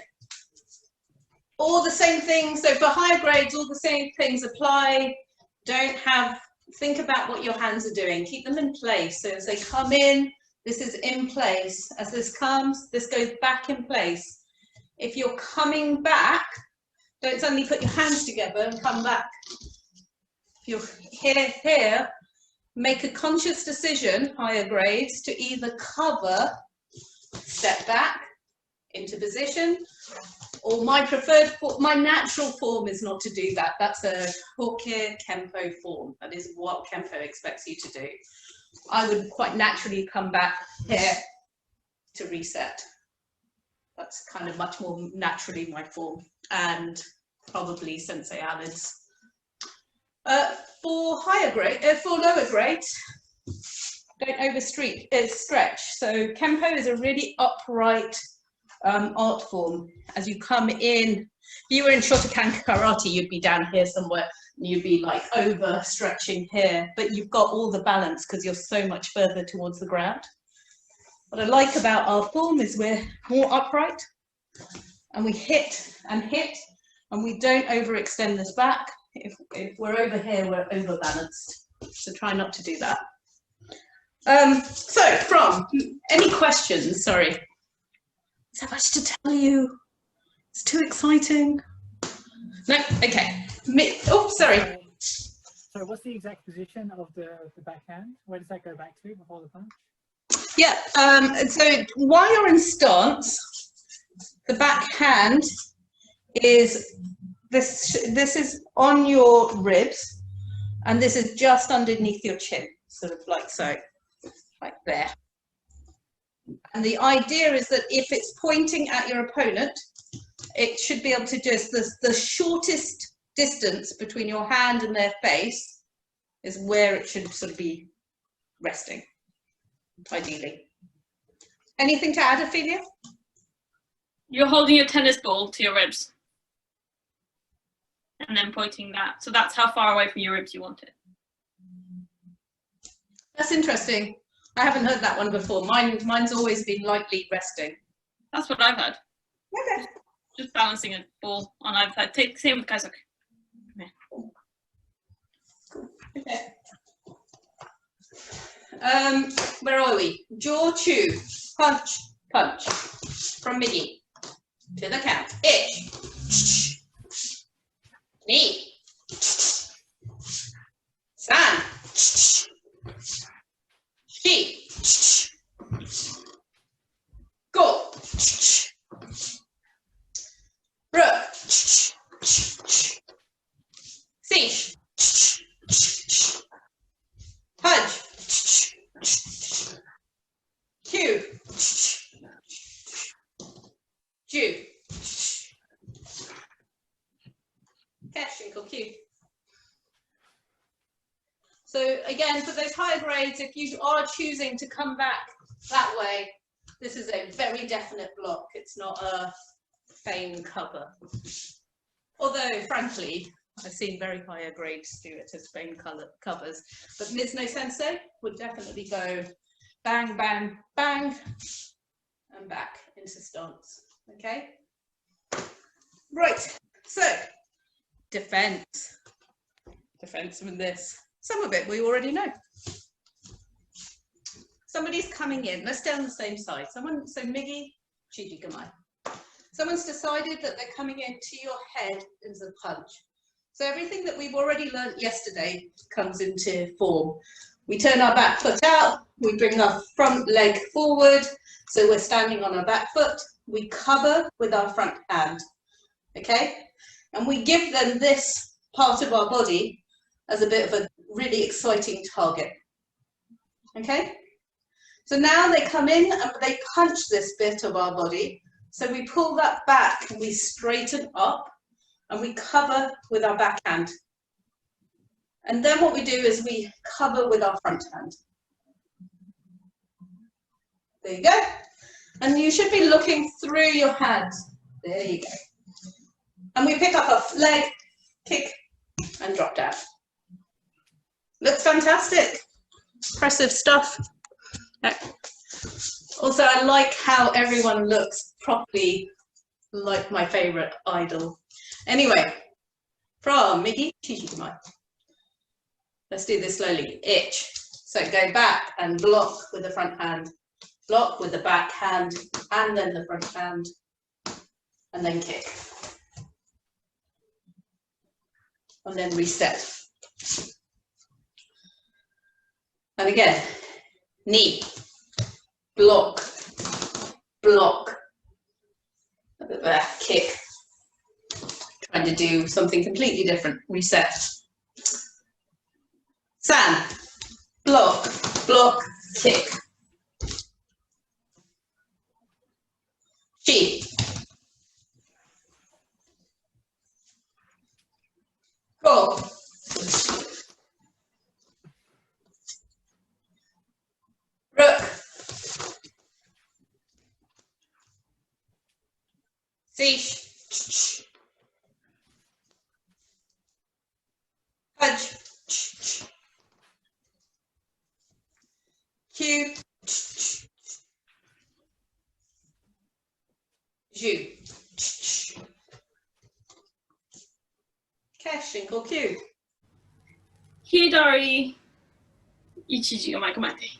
All the same things. So for higher grades, all the same things apply. Think about what your hands are doing. Keep them in place. So as they come in, this is in place. As this comes, this goes back in place. If you're coming back, don't suddenly put your hands together and come back. If you're here, make a conscious decision, higher grades, to either cover, step back into position, or my natural form is not to do that. That's a Uke Kempo form. That is what Kempo expects you to do. I would quite naturally come back here to reset. That's kind of much more naturally my form, and probably Sensei Alan's. For higher grade, for lower grades, don't stretch. So Kempo is a really upright art form. As you come in, if you were in Shotokan Karate, you'd be down here somewhere, and you'd be like over stretching here, but you've got all the balance because you're so much further towards the ground. What I like about our form is we're more upright, and we hit, and we don't overextend this back. If we're over here, we're overbalanced. So try not to do that. So any questions? Sorry. So much to tell you. It's too exciting. No, okay. Oh, sorry. So what's the exact position of the backhand? Where does that go back to before the punch? Yeah, so while you're in stance, the backhand is this is on your ribs, and this is just underneath your chin, sort of like so, like there. And the idea is that if it's pointing at your opponent, it should be able to just, the shortest distance between your hand and their face is where it should sort of be resting, ideally. Anything to add, Ofelia? You're holding a tennis ball to your ribs and then pointing that. So that's how far away from your ribs you want it. That's interesting. I haven't heard that one before. Mine's always been lightly resting. That's what I've had. Okay. Just balancing a ball on either side. Same with Kaisok. Okay. Where are we? Jaw, chew, punch, punch. From Miggy to the count. Ich. Ni. San. Shi. Go. Ru. Sish. Hudge. Q. Ju. Cash and Q. So again, for those higher grades, if you are choosing to come back that way, this is a very definite block. It's not a feign cover. Although, frankly, I've seen very higher grades do it as feign covers. But Mizuno Sensei would definitely go bang, bang, bang, and back into stance. Okay? Right, so defense. Defense from this. Some of it we already know. Somebody's coming in. Let's stay on the same side. So Migi, Chiji Gamae. Someone's decided that they're coming into your head as a punch. So everything that we've already learned yesterday comes into form. We turn our back foot out. We bring our front leg forward. So we're standing on our back foot. We cover with our front hand. Okay? And we give them this part of our body as a bit of a really exciting target. Okay? So now they come in and they punch this bit of our body. So we pull that back and we straighten up and we cover with our back hand. And then what we do is we cover with our front hand. There you go. And you should be looking through your hands. There you go. And we pick up a leg, kick, and drop down. Looks fantastic. Impressive stuff. Also, I like how everyone looks properly like my favorite idol. Anyway, from Migi, Chiji Gamae. Let's do this slowly. Ich. So go back and block with the front hand. Block with the back hand and then the front hand. And then kick. And then reset. And again, knee, block, block, kick. Trying to do something completely different, reset. San, block, block, kick. Chi. Go. Rook. Sish. Punch. Q. Ju. Cash and call Q. Hidari, ichi o maikamate.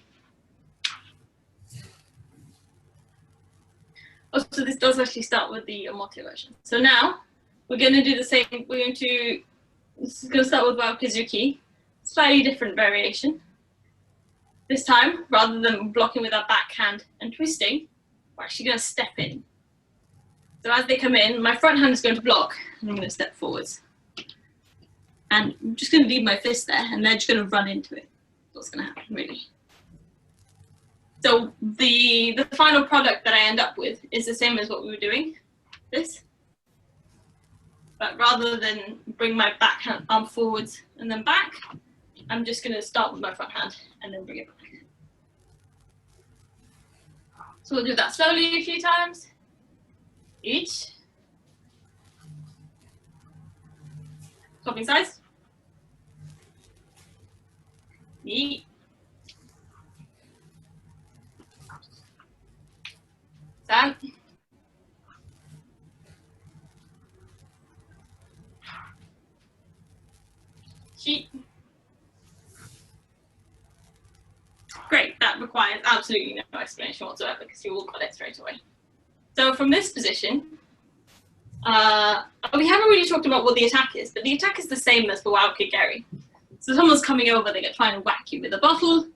Oh, so this does actually start with the Omote version. So now we're going to do the same. This is going to start with Uwa Uke Zuki, slightly different variation. This time, rather than blocking with our backhand and twisting, we're actually going to step in. So as they come in, my front hand is going to block, and I'm going to step forwards. And I'm just going to leave my fist there, and they're just going to run into it. That's what's going to happen, really. So the final product that I end up with is the same as what we were doing, this. But rather than bring my back arm forwards and then back, I'm just going to start with my front hand and then bring it back. So we'll do that slowly a few times. Each. Swapping sides. Knee. San. Chi. Great, that requires absolutely no explanation whatsoever because you all got it straight away. So from this position, we haven't really talked about what the attack is, but the attack is the same as for Uwa Uke Geri. So someone's coming over, they're trying to whack you with a bottle,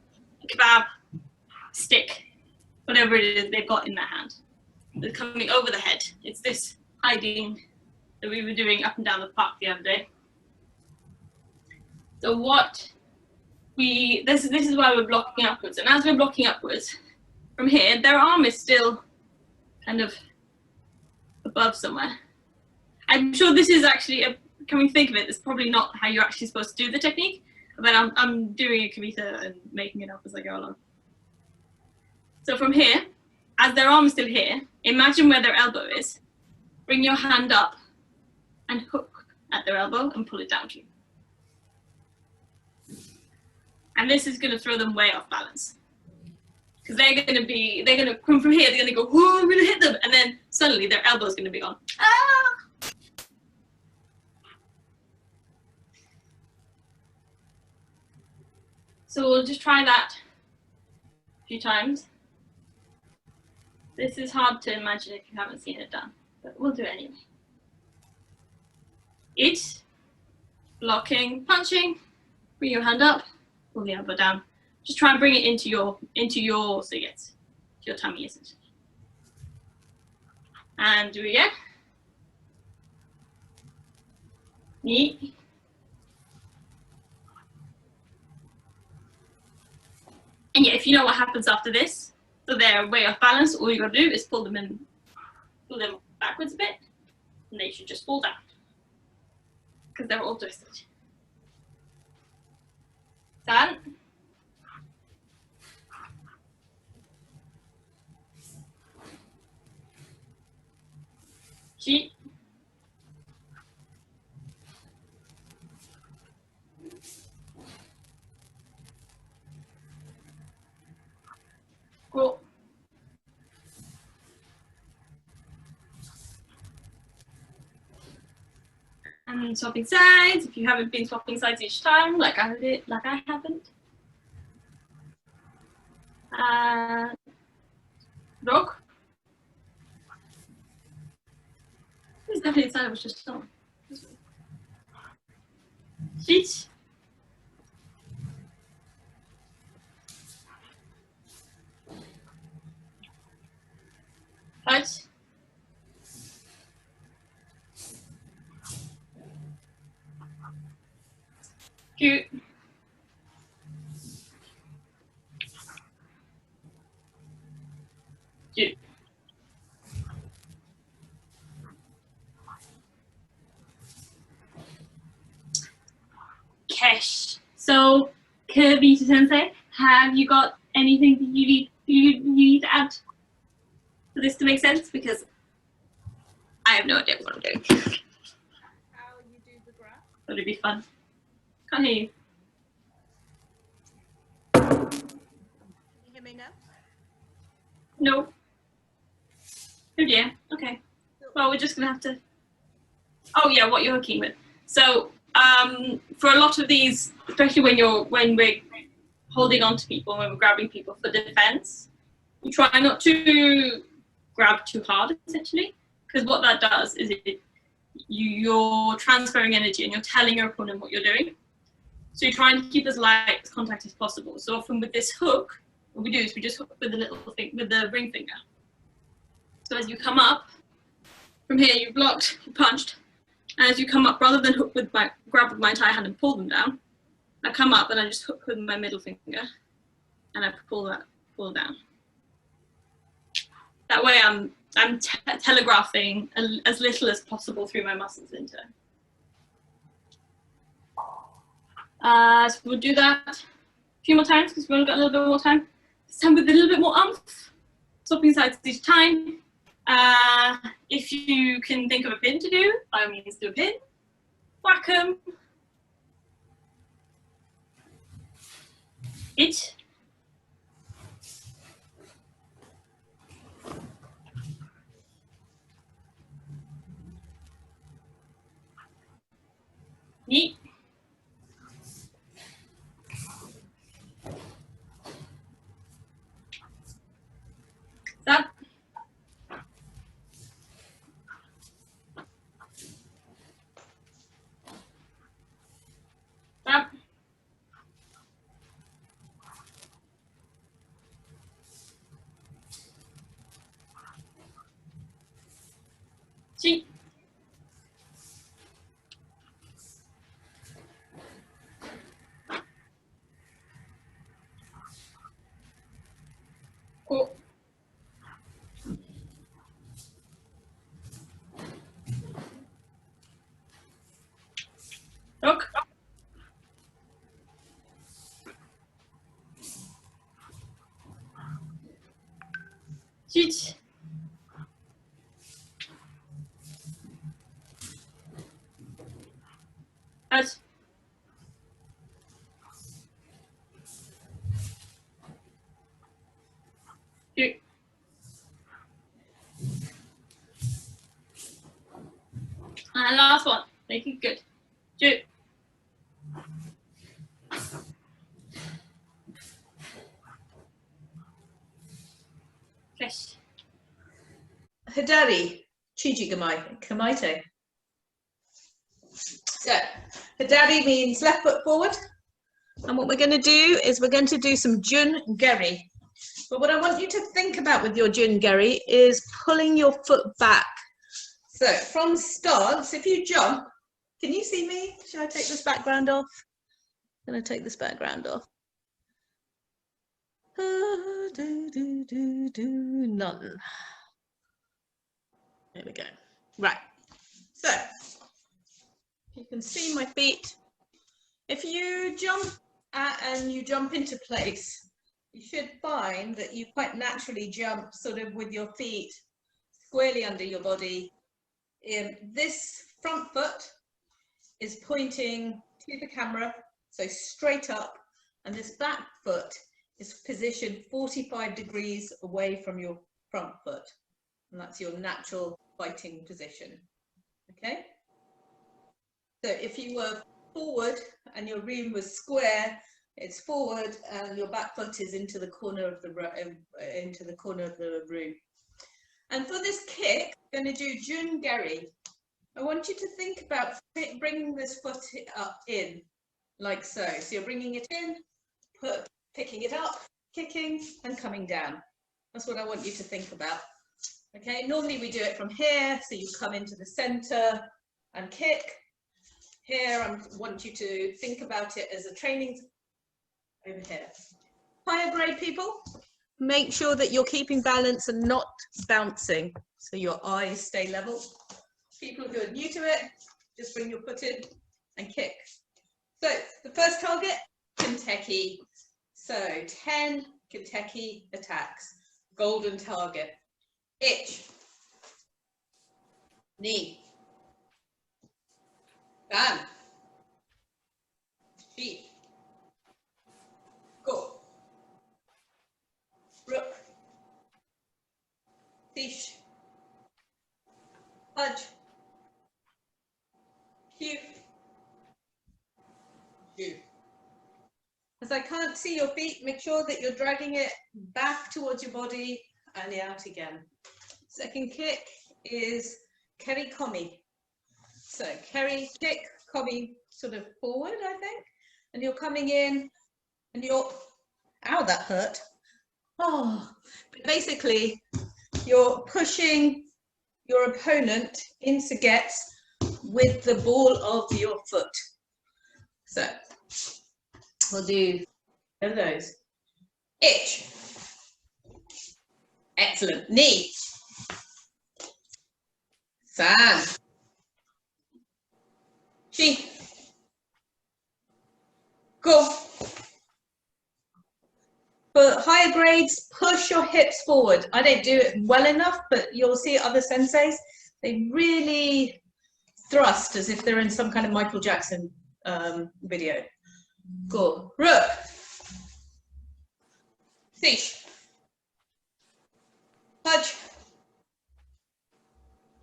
a kebab, stick, whatever it is they've got in their hand. They're coming over the head. It's this hiding that we were doing up and down the park the other day. So this is why we're blocking upwards. And as we're blocking upwards, from here, their arm is still kind of above somewhere. I'm sure this is actually, coming to think of it, it's probably not how you're actually supposed to do the technique. Then I'm doing a Kavita and making it up as I go along. So from here, as their arm is still here, imagine where their elbow is. Bring your hand up and hook at their elbow and pull it down to you. And this is going to throw them way off balance. Because they're going to come from here, they're going to go, whoa, I'm going to hit them. And then suddenly their elbow's going to be gone. Ah! So we'll just try that a few times. This is hard to imagine if you haven't seen it done, but we'll do it anyway. It, blocking, punching, bring your hand up, pull the elbow down. Just try and bring it into your sigets, to your tummy essentially. And do it again. Ni. And yeah, if you know what happens after this, so they're way off balance, all you gotta do is pull them backwards a bit, and they should just fall down. Because they're all twisted. Done. Chi. Cool. And swapping sides, if you haven't been swapping sides each time, like I haven't. Rock. This definitely side I was just on. Sheet. Touch. Cute. Cute. Kesh. So, Kavita Sensei, have you got anything that you need to add for this to make sense? Because I have no idea what I'm doing. How you do the graph? That'd be fun. Can't hear you. Can you hear me now? No. Oh dear. Okay. Well, we're just gonna have to. Oh yeah, what you're hooking with. So for a lot of these, especially when we're holding on to people, when we're grabbing people for defense, we try not to grab too hard, essentially, because what that does is you're transferring energy and you're telling your opponent what you're doing. So you're trying to keep as light contact as possible. So often with this hook, what we do is we just hook with the little thing, with the ring finger. So as you come up, from here you've blocked, you punched, and as you come up, rather than hook with grab with my entire hand and pull them down, I come up and I just hook with my middle finger, and I pull down. That way I'm telegraphing as little as possible through my muscles into it. So we'll do that a few more times because we've only got a little bit more time. This time with a little bit more oomph, swapping sides each time. If you can think of a pin to do, by all means do a pin. Whack 'em. It. Neat. That. That. See. Cool. Look. Ichi. Hasso. Shu. And last one. Make it good. Shu. Fresh. Hidari, Chiji Gamae, Kamaite. So, Hidari means left foot forward. And what we're going to do is we're going to do some Jun Geri. But what I want you to think about with your Jun Geri is pulling your foot back. So from stance, if you jump, can you see me? Should I take this background off? I'm going to take this background off. None. There we go. Right. So you can see my feet. If you jump and you jump into place, you should find that you quite naturally jump sort of with your feet squarely under your body. This front foot is pointing to the camera, so straight up, and this back foot is positioned 45 degrees away from your front foot, and that's your natural fighting position. Okay, so if you were forward and your room was square, it's forward and your back foot is into the corner of the room. And for this kick, I'm going to do Jun Geri. I want you to think about bringing this foot up in, like so. So you're bringing it in, picking it up, kicking and coming down. That's what I want you to think about. Okay, normally we do it from here, so you come into the center and kick. Here, I want you to think about it as a training over here. Higher grade people, make sure that you're keeping balance and not bouncing, so your eyes stay level. People who are new to it, just bring your foot in and kick. So the first target, Kinteki. So 10 Kinteki attacks, golden target. Ich, knee, Dan, sheep, go, rook, fish, pudge, cue, do. As I can't see your feet, make sure that you're dragging it back towards your body and out again. Second kick is Keri Komi. So Keri kick, Komi sort of forward, I think. And you're coming in and you're, ow, that hurt. Oh, but basically you're pushing your opponent into gets with the ball of your foot. So we'll do one of those. Ich. Excellent. Knee. San. She. Go. For higher grades, push your hips forward. I don't do it well enough, but you'll see other senseis, they really thrust as if they're in some kind of Michael Jackson video. Go. Rook. Fish. Pudge.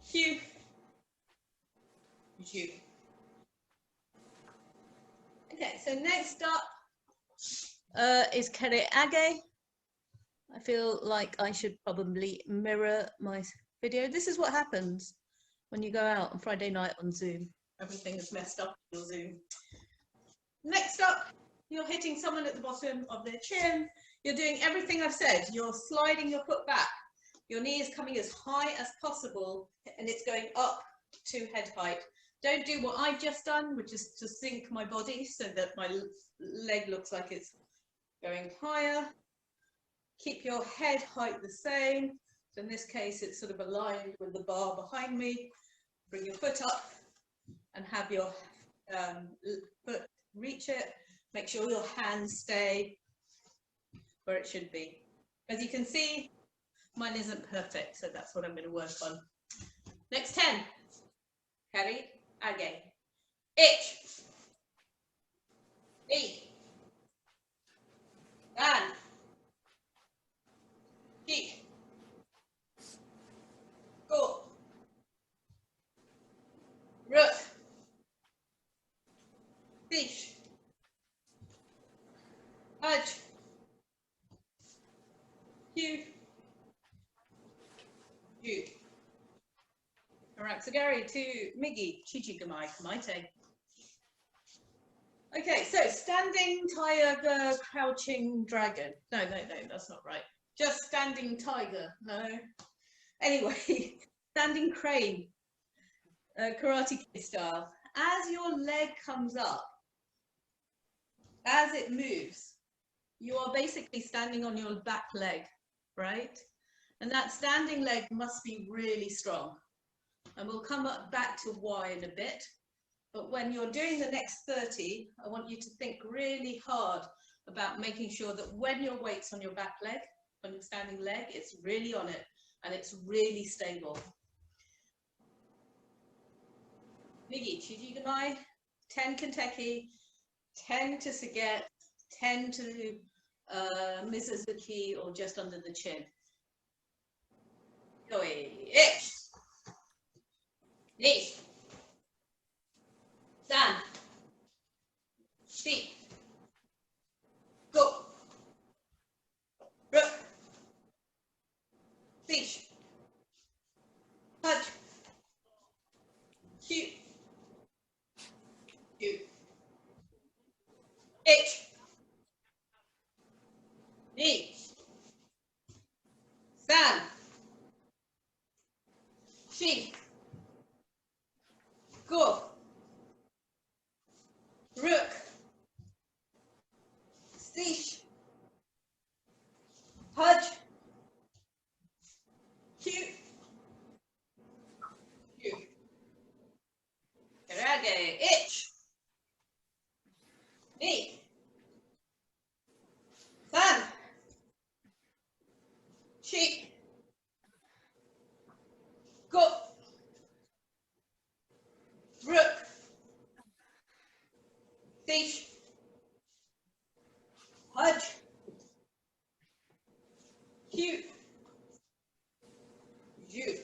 Hugh. Hugh. Okay, so next up is Kere Age. I feel like I should probably mirror my video. This is what happens when you go out on Friday night on Zoom. Everything is messed up on your Zoom. Next up, you're hitting someone at the bottom of their chin. You're doing everything I've said. You're sliding your foot back. Your knee is coming as high as possible and it's going up to head height. Don't do what I've just done, which is to sink my body so that my leg looks like it's going higher. Keep your head height the same. So in this case, it's sort of aligned with the bar behind me. Bring your foot up and have your foot reach it. Make sure your hands stay where it should be. As you can see, Mine isn't perfect, so that's what I'm going to work on. Next 10. Kari, age. Ich. Ni. Dan. Ki. Go. Ruk. Fish. Haj. Q. Ju. Araxagari to Migi, Chichi Gamai, Kamaite. Okay, so standing tiger, crouching dragon. No, that's not right. Just standing tiger, no. Anyway, standing crane, Karate Kid style. As your leg comes up, as it moves, you are basically standing on your back leg, right? And that standing leg must be really strong. And we'll come back to why in a bit. But when you're doing the next 30, I want you to think really hard about making sure that when your weight's on your back leg, on your standing leg, it's really on it and it's really stable. Migi, Chiji Gamai, 10 Kenteki, 10 to Saget, 10 to Mizuzuki or just under the chin. Yoi, ich. Ni. Dan. Shi. Go. Ruk. Fish. Touch. Shoot. Shoot. Ich. Ni. San. Shi. Go. Rook. Stish. Hudge. Cute. Cute. Karage. Itch. Knee. Sun. Cheek. Go. Rook. Fish. Hudge. Cute. You.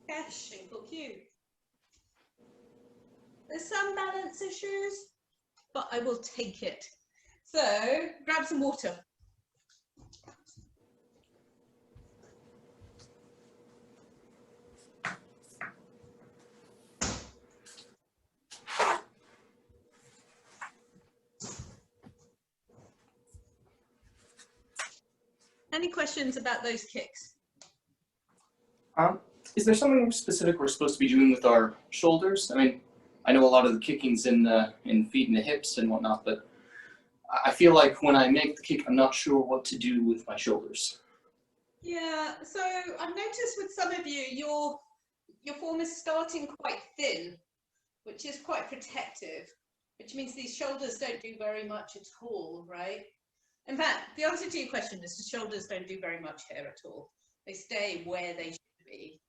Cash, ankle cute. There's some balance issues, but I will take it. So grab some water. Any questions about those kicks? Is there something specific we're supposed to be doing with our shoulders? I mean, I know a lot of the kicking's in feet and the hips and whatnot, but I feel like when I make the kick, I'm not sure what to do with my shoulders. Yeah, so I've noticed with some of you, your form is starting quite thin, which is quite protective, which means these shoulders don't do very much at all, right? In fact, the answer to your question is the shoulders don't do very much here at all. They stay where they should be.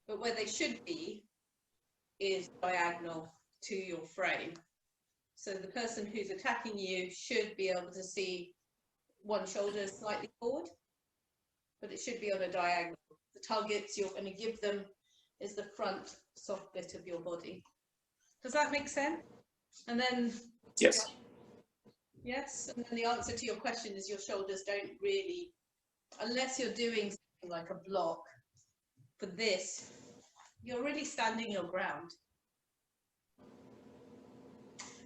But where they should be is diagonal to your frame. So the person who's attacking you should be able to see one shoulder slightly forward, but it should be on a diagonal. The targets you're going to give them is the front soft bit of your body. Does that make sense? And then Yes. Yes, and then the answer to your question is your shoulders don't really, unless you're doing something like a block for this, you're really standing your ground.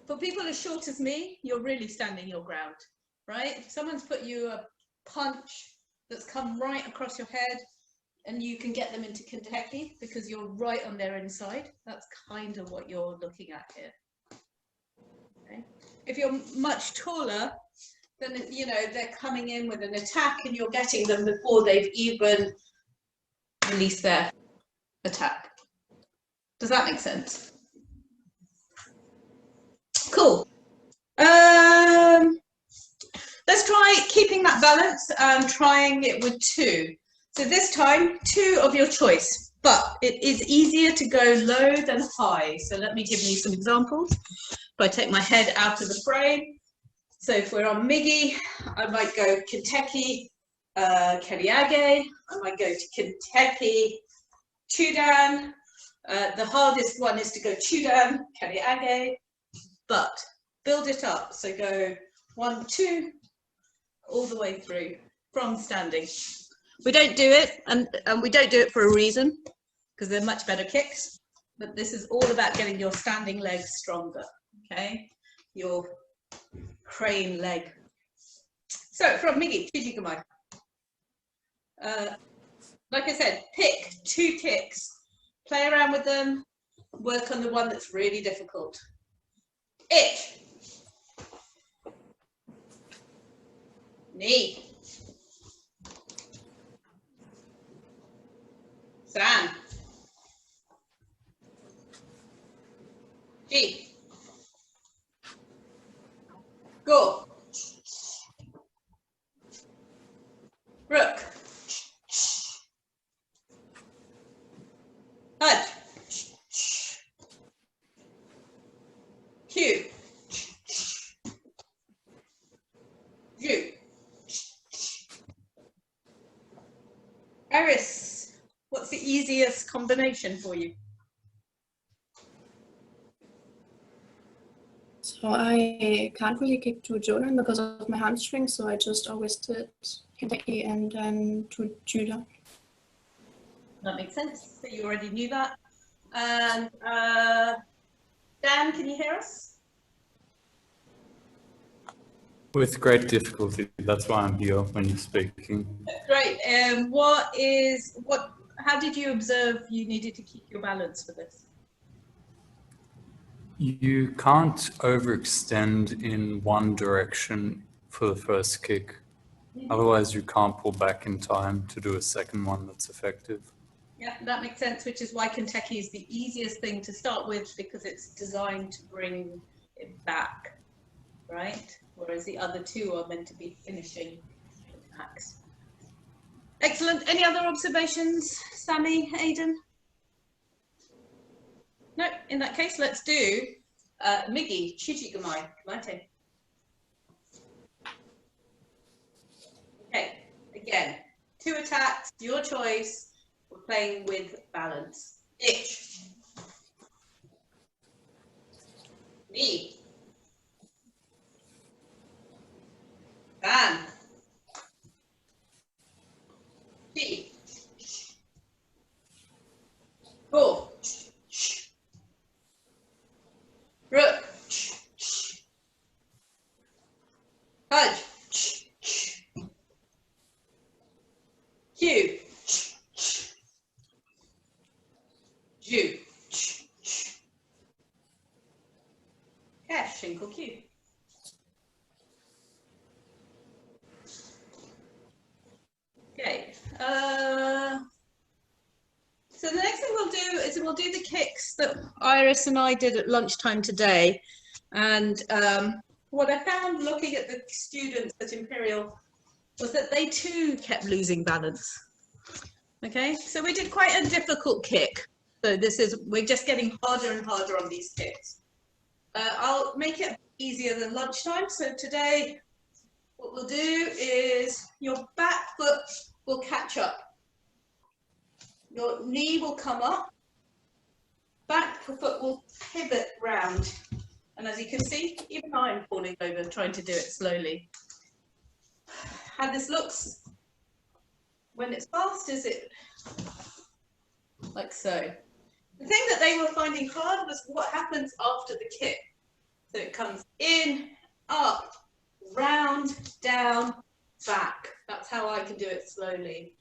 For people as short as me, you're really standing your ground, right? If someone's put you a punch that's come right across your head and you can get them into Kentucky because you're right on their inside, that's kind of what you're looking at here. Okay. If you're much taller, then you know they're coming in with an attack and you're getting them before they've even released their attack. Does that make sense? Cool. let's try keeping that balance and trying it with 2. So this time, 2 of your choice, but it is easier to go low than high. So let me give you some examples. If I take my head out of the frame, so if we're on Migi, I might go Kinteki, Keriage, I might go to Kinteki, Chudan. The hardest one is to go Chudan, Keriage, but build it up. So go 1, 2, all the way through from standing. We don't do it, and we don't do it for a reason, because they're much better kicks, but this is all about getting your standing legs stronger, okay? Your crane leg. So from Migi, Shorinji Kempo. Like I said, pick 2 kicks, play around with them, work on the one that's really difficult. Ich. Ni. San. Ji. Go. Rook. Hud. Q. Ju. Iris, what's the easiest combination for you? So I can't really kick to Jonan because of my hamstring, so I just always did Kinteki and then to Judah. That makes sense. So you already knew that. And Dan, can you hear us? With great difficulty. That's why I'm here when you're speaking. Great. How did you observe you needed to keep your balance for this? You can't overextend in one direction for the first kick. Otherwise, you can't pull back in time to do a second one that's effective. Yeah, that makes sense, which is why Kinteki is the easiest thing to start with, because it's designed to bring it back, right? Whereas the other 2 are meant to be finishing attacks. Excellent. Any other observations, Sammy, Aidan? No, in that case, let's do Migi, Shorinji Kempo. Okay, again, 2 attacks, your choice. We're playing with balance. Ich. Ni. San. Ji. Go. Rook. Hud. Q. Ju. Cash, Shinkle Q. Okay. So the next thing we'll do is we'll do the kicks that Iris and I did at lunchtime today. And what I found looking at the students at Imperial was that they too kept losing balance. Okay, so we did quite a difficult kick. So we're just getting harder and harder on these kicks. I'll make it easier than lunchtime. So today, what we'll do is your back foot will catch up. Your knee will come up. Back foot will pivot round. And as you can see, even I'm falling over trying to do it slowly. How this looks when it's fast is it like so. The thing that they were finding hard was what happens after the kick. So it comes in, up, round, down, back. That's how I can do it slowly.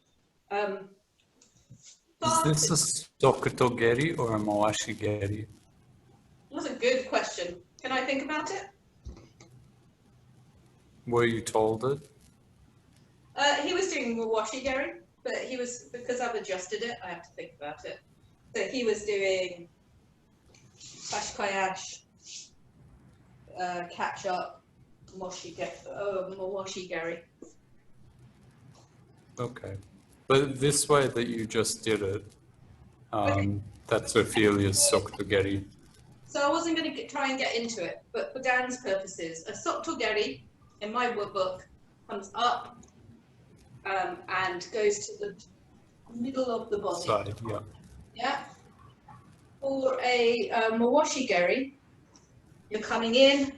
Is this a Sokoto Geri or a Mawashi Geri? That's a good question. Can I think about it? Were you told it? He was doing Uke Geri, but he was, because I've adjusted it, I have to think about it. So he was doing Bashikayash, catch up, Mawashi Geri. Okay. But this way that you just did it, that's Ophelia's Sokto Geri. So I wasn't going to try and get into it, but for Dan's purposes, a Sokto Geri in my book comes up and goes to the middle of the body. Side, yeah. Yeah. For a Mawashi Geri, you're coming in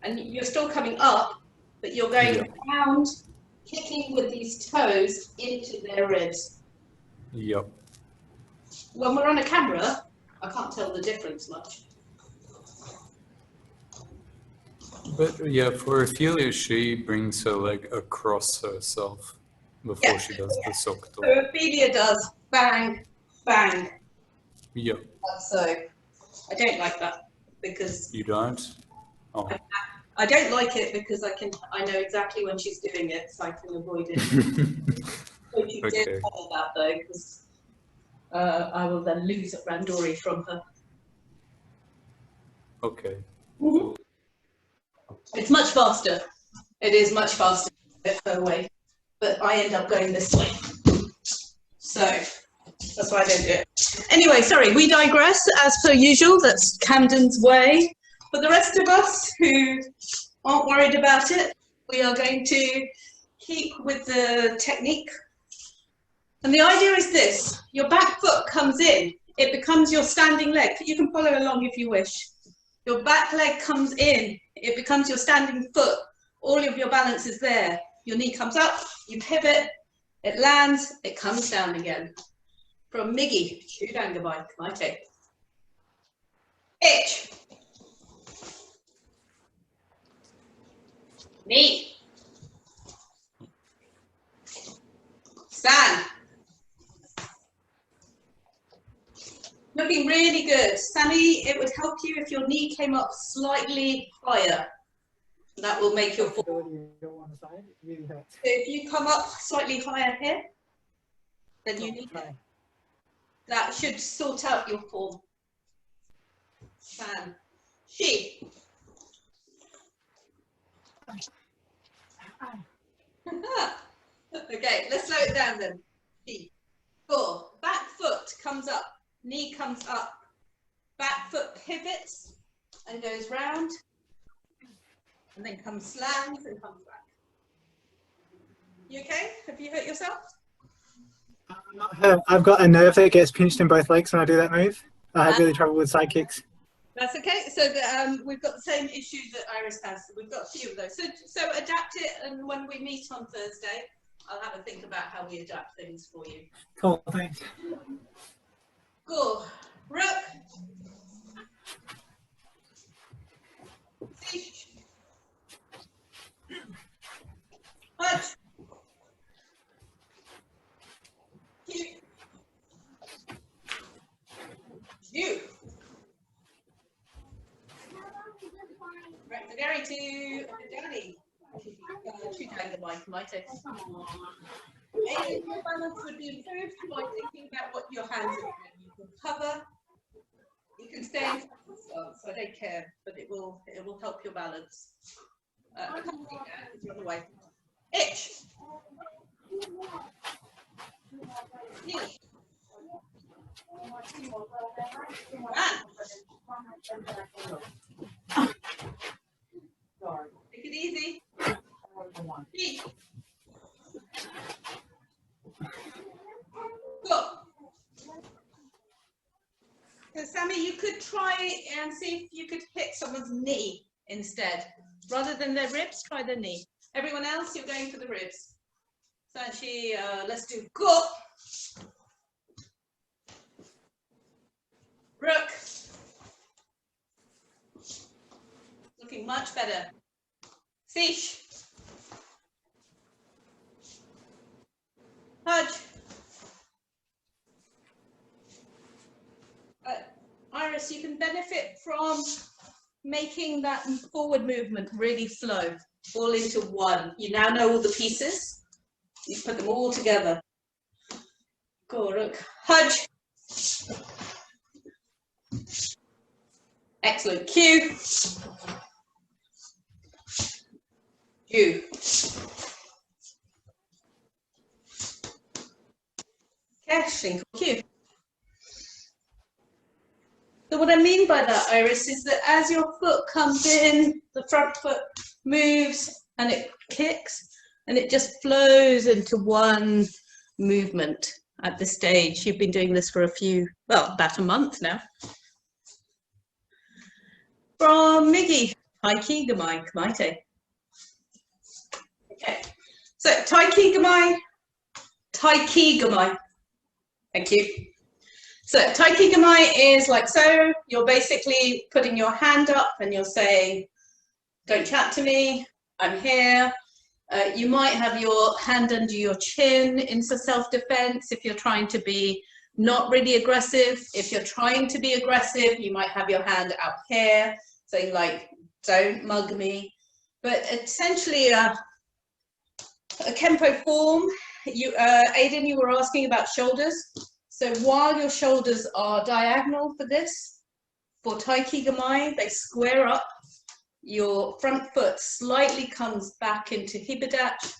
and you're still coming up, but you're going around, kicking with these toes into their ribs. Yep. When we're on a camera, I can't tell the difference much. But yeah, for Ophelia, she brings her leg across herself before she does the Sokto. So Ophelia does bang, bang. Yep. So I don't like that because You don't? Oh. I don't like it because I know exactly when she's doing it, so I can avoid it. So she did follow that though, because I will then lose Randori from her. Okay. Mm-hmm. It's much faster. It is much faster her way, but I end up going this way. So that's why I don't do it. Anyway, sorry, we digress as per usual. That's Camden's way. For the rest of us who aren't worried about it, we are going to keep with the technique. And the idea is this: your back foot comes in, it becomes your standing leg. You can follow along if you wish. Your back leg comes in, it becomes your standing foot. All of your balance is there. Your knee comes up, you pivot, it lands, it comes down again. From Migi, Shu Hai Rei, Kamaite. Ich. Knee. San. Looking really good. Sammy, it would help you if your knee came up slightly higher. That will make your form. So if you come up slightly higher here, then you need it. That should sort out your form. Fan. She. Okay, let's slow it down then. She. 4. Back foot comes up. Knee comes up, back foot pivots and goes round, and then comes slams and comes back. You okay? Have you hurt yourself? I'm not hurt. I've got a nerve that gets pinched in both legs when I do that move. I have really trouble with side kicks. That's okay. So we've got the same issue that Iris has. We've got a few of those. So adapt it, and when we meet on Thursday, I'll have a think about how we adapt things for you. Cool, thanks. Go. Rook. Siege. Hut. Cute. You. Right, Gary to Danny. Shu Hai Rei, Kamaite. Your balance would be improved by thinking about what your hands are doing. You can cover, you can stay in stance, so I don't care, but it will help your balance. I can't think that because you're on the way. Ich. Knee. Take it easy. Knee. Go. So Sammy, you could try and see if you could hit someone's knee instead. Rather than their ribs, try their knee. Everyone else, you're going for the ribs. So actually, let's do go. Rook. Looking much better. Fish. Hudge. Iris, you can benefit from making that forward movement really slow, all into one. You now know all the pieces. You put them all together. Go, Rook. Hudge. Excellent. Q. You. Okay, you. So what I mean by that, Iris, is that as your foot comes in, the front foot moves and it kicks and it just flows into one movement at this stage. You've been doing this for about a month now. From Miggy, Takki Gamae, Kamaite. Okay, so Takki Gamae, Takki Gamae. Thank you. So Takki Gamae is like so. You're basically putting your hand up and you're saying, don't chat to me, I'm here. You might have your hand under your chin in self-defense if you're trying to be not really aggressive. If you're trying to be aggressive, you might have your hand out here, saying like, don't mug me. But essentially a Kempo form, Aidan, you were asking about shoulders. So while your shoulders are diagonal for this, for Takki Gamae, they square up. Your front foot slightly comes back into hibidachi.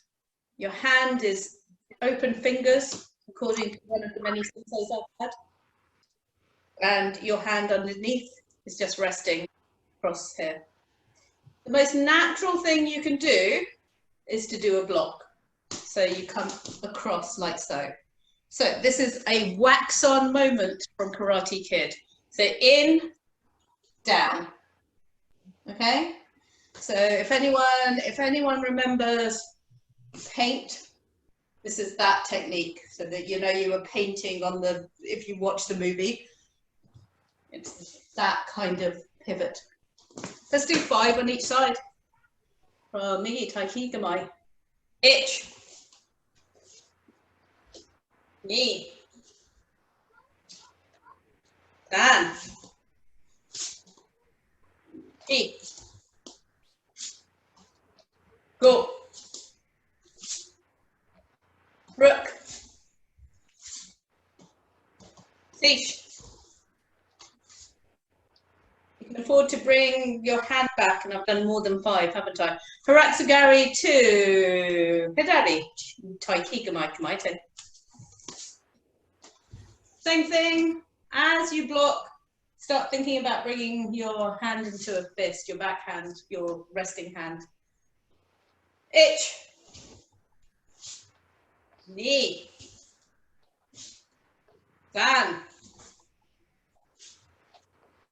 Your hand is open fingers, according to one of the many senseis I've had. And your hand underneath is just resting across here. The most natural thing you can do is to do a block. So you come across like so. So this is a wax on moment from Karate Kid. So in, down. Okay, so if anyone remembers paint, this is that technique, so that you know you were painting on the, if you watch the movie, it's that kind of pivot. Let's do 5 on each side. From me, Takki Gamae. Ich. Ni. Dan. Ki. Go. Rook. Fish. You can afford to bring your hand back, and I've done more than 5, haven't I? Haratsugari to Hidari. Takki Gamae Kamaite. Same thing, as you block, start thinking about bringing your hand into a fist, your backhand, your resting hand. Ich. Ni. Dan.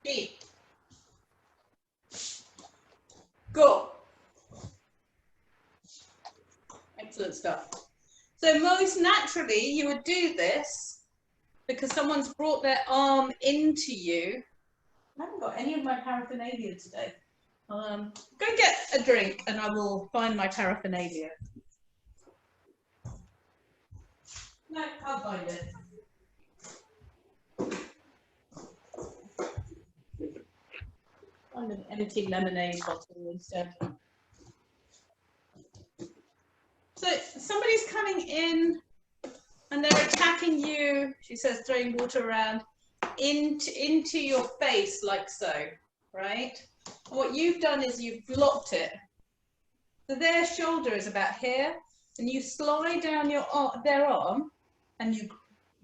Ki. Go. Excellent stuff. So most naturally you would do this because someone's brought their arm into you. I haven't got any of my paraphernalia today. Go get a drink and I will find my paraphernalia. No, I'll find it. Find an empty lemonade bottle instead. So somebody's coming in and they're attacking you, she says, throwing water around, into your face like so, right? And what you've done is you've blocked it. So their shoulder is about here, and you slide down their arm, and you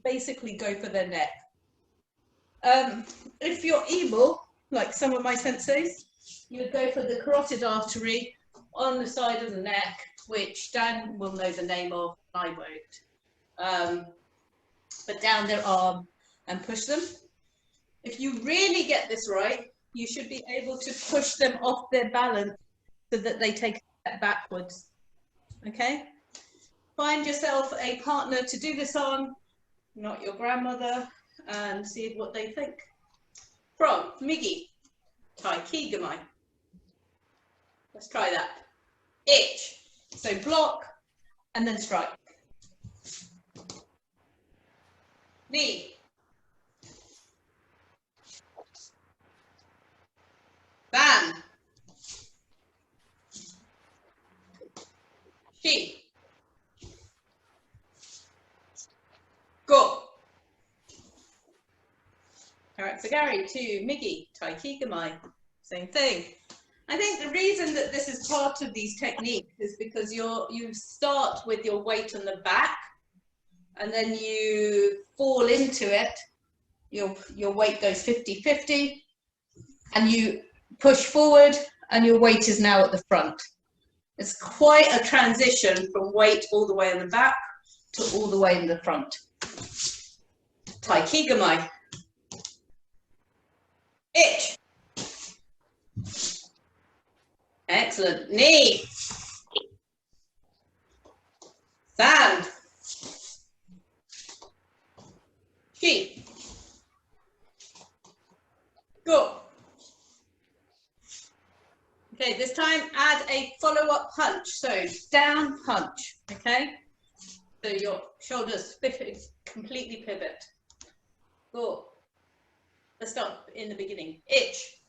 basically go for their neck. If you're able, like some of my senseis, you would go for the carotid artery on the side of the neck, which Dan will know the name of, I won't. But down their arm and push them. If you really get this right, you should be able to push them off their balance so that they take a step backwards. Okay? Find yourself a partner to do this on, not your grandmother, and see what they think. From Miggy, Takki Gamae. Let's try that. Ich. So block and then strike. Ni. Dan. Shi. Go. Haratsugari to Miggy, Takki Gamae. Same thing. I think the reason that this is part of these techniques is because you start with your weight on the back, and then you fall into it. Your weight goes 50-50, and you push forward, and your weight is now at the front. It's quite a transition from weight all the way in the back to all the way in the front. Takki Gamae. Ich. Excellent. Knee. Sand. Chi. Go. Okay, this time add a follow-up punch. So down punch, okay? So your shoulders completely pivot. Go. Let's start in the beginning. Ich.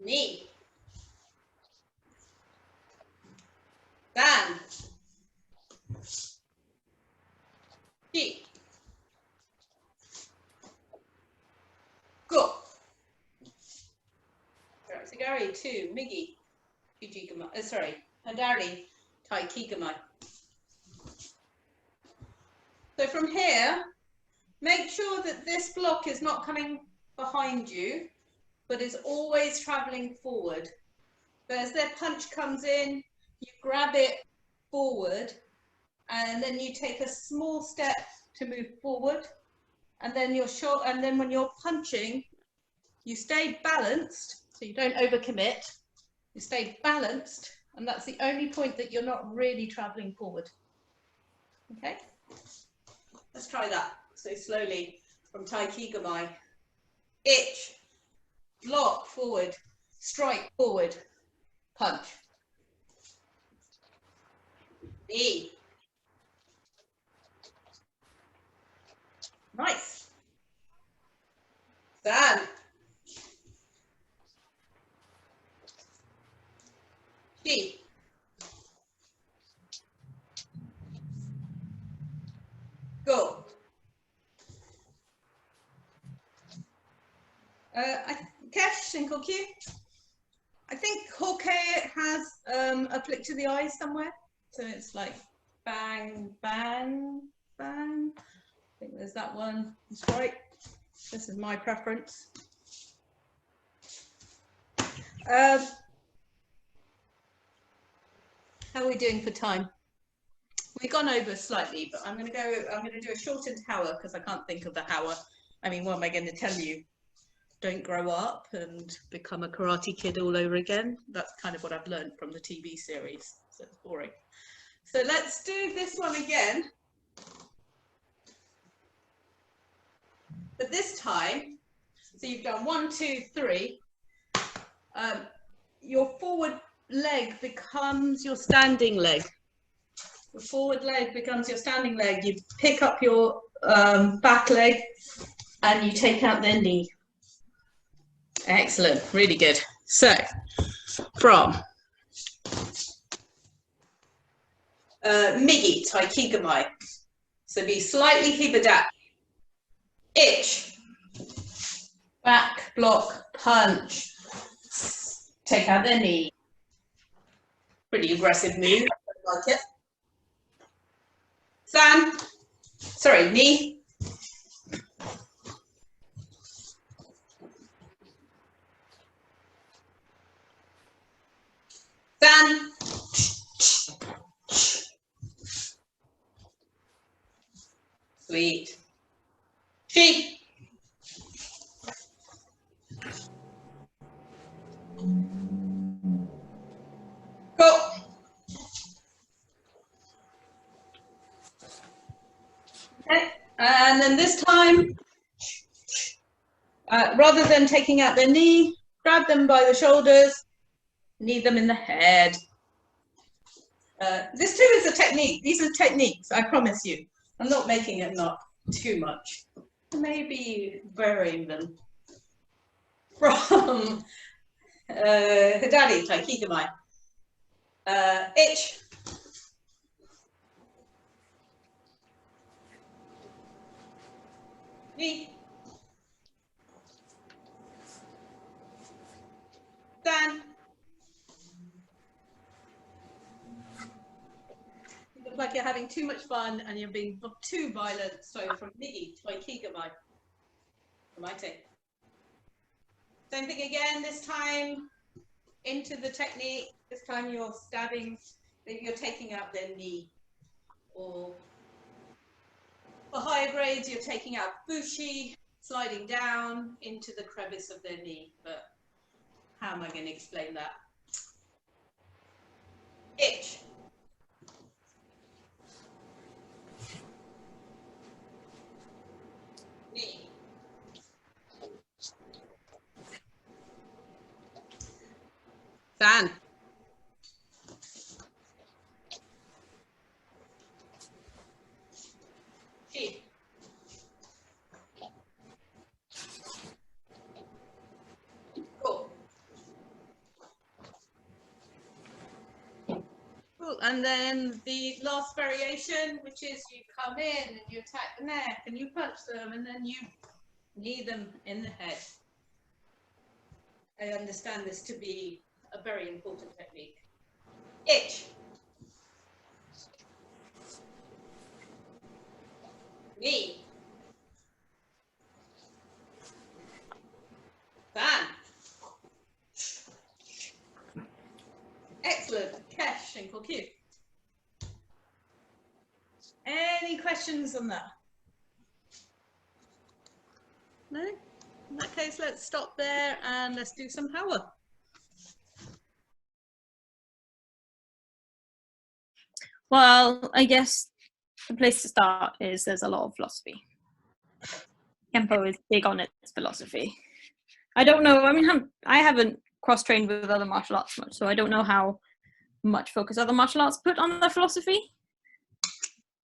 Knee. Sand. Chi. Go. Gari, 2, Migi, Fiji Gamae, sorry, Handari, Takki Gamae. So from here, make sure that this block is not coming behind you, but is always traveling forward. But as their punch comes in, you grab it forward, and then you take a small step to move forward, and then you're short, and then when you're punching, you stay balanced. So you don't overcommit, you stay balanced, and that's the only point that you're not really traveling forward. Okay, let's try that. So slowly from Takki Gamae. Ich, block forward, strike forward, punch. Knee. Nice. Sand. Chi. Go. Kesh, single Q. I think Hoke has a flick to the eye somewhere. So it's like bang, bang, bang. I think there's that one. That's right. This is my preference. How are we doing for time? We've gone over slightly, but I'm going to do a shortened Howa because I can't think of the Howa. I mean, what am I going to tell you? Don't grow up and become a karate kid all over again. That's kind of what I've learned from the TV series, so it's boring. So let's do this one again. But this time, so you've done 1, 2, 3. Your forward leg becomes your standing leg. The forward leg becomes your standing leg. You pick up your back leg and you take out their knee. Excellent, really good. So, from Migi, Takki Gamae. So be slightly hibadak. Ich. Back, block, punch. Take out their knee. Pretty aggressive move, I like it. San, sorry, knee. San. Sweet. She. Go. Okay, and then this time, rather than taking out their knee, grab them by the shoulders, knee them in the head. This too is a technique. These are techniques, I promise you. I'm not making it not too much. Maybe varying them. From Hidari, Takki Gamae. Ich. Knee. like you're having too much fun and you're being too violent. So from me, Takki Gamae. Same thing again, this time into the technique. This time you're stabbing, you're taking out their knee. Or for higher grades, you're taking out bushi, sliding down into the crevice of their knee. But how am I going to explain that? Itch. Knee. Fan. Chi. Cool. Cool. And then the last variation, which is you come in and you attack the neck and you punch them and then you knee them in the head. I understand this to be a very important technique. Itch. Knee. Fan. Excellent. Kesh and Kokyu. Any questions on that? No? In that case, let's stop there and let's do some Howa. Well, I guess the place to start is there's a lot of philosophy. Kempo is big on its philosophy. I don't know, I mean, I haven't cross-trained with other martial arts much, so I don't know how much focus other martial arts put on their philosophy.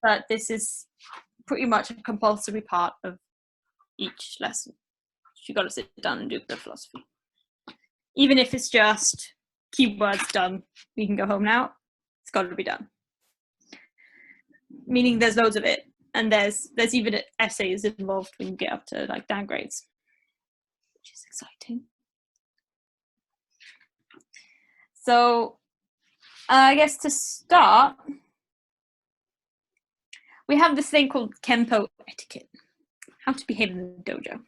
But this is pretty much a compulsory part of each lesson. You got to sit down and do the philosophy. Even if it's just keywords done, we can go home now, it's got to be done. Meaning there's loads of it, and there's even essays involved when you get up to like downgrades, which is exciting. So I guess to start, we have this thing called Kempo etiquette, how to behave in the dojo,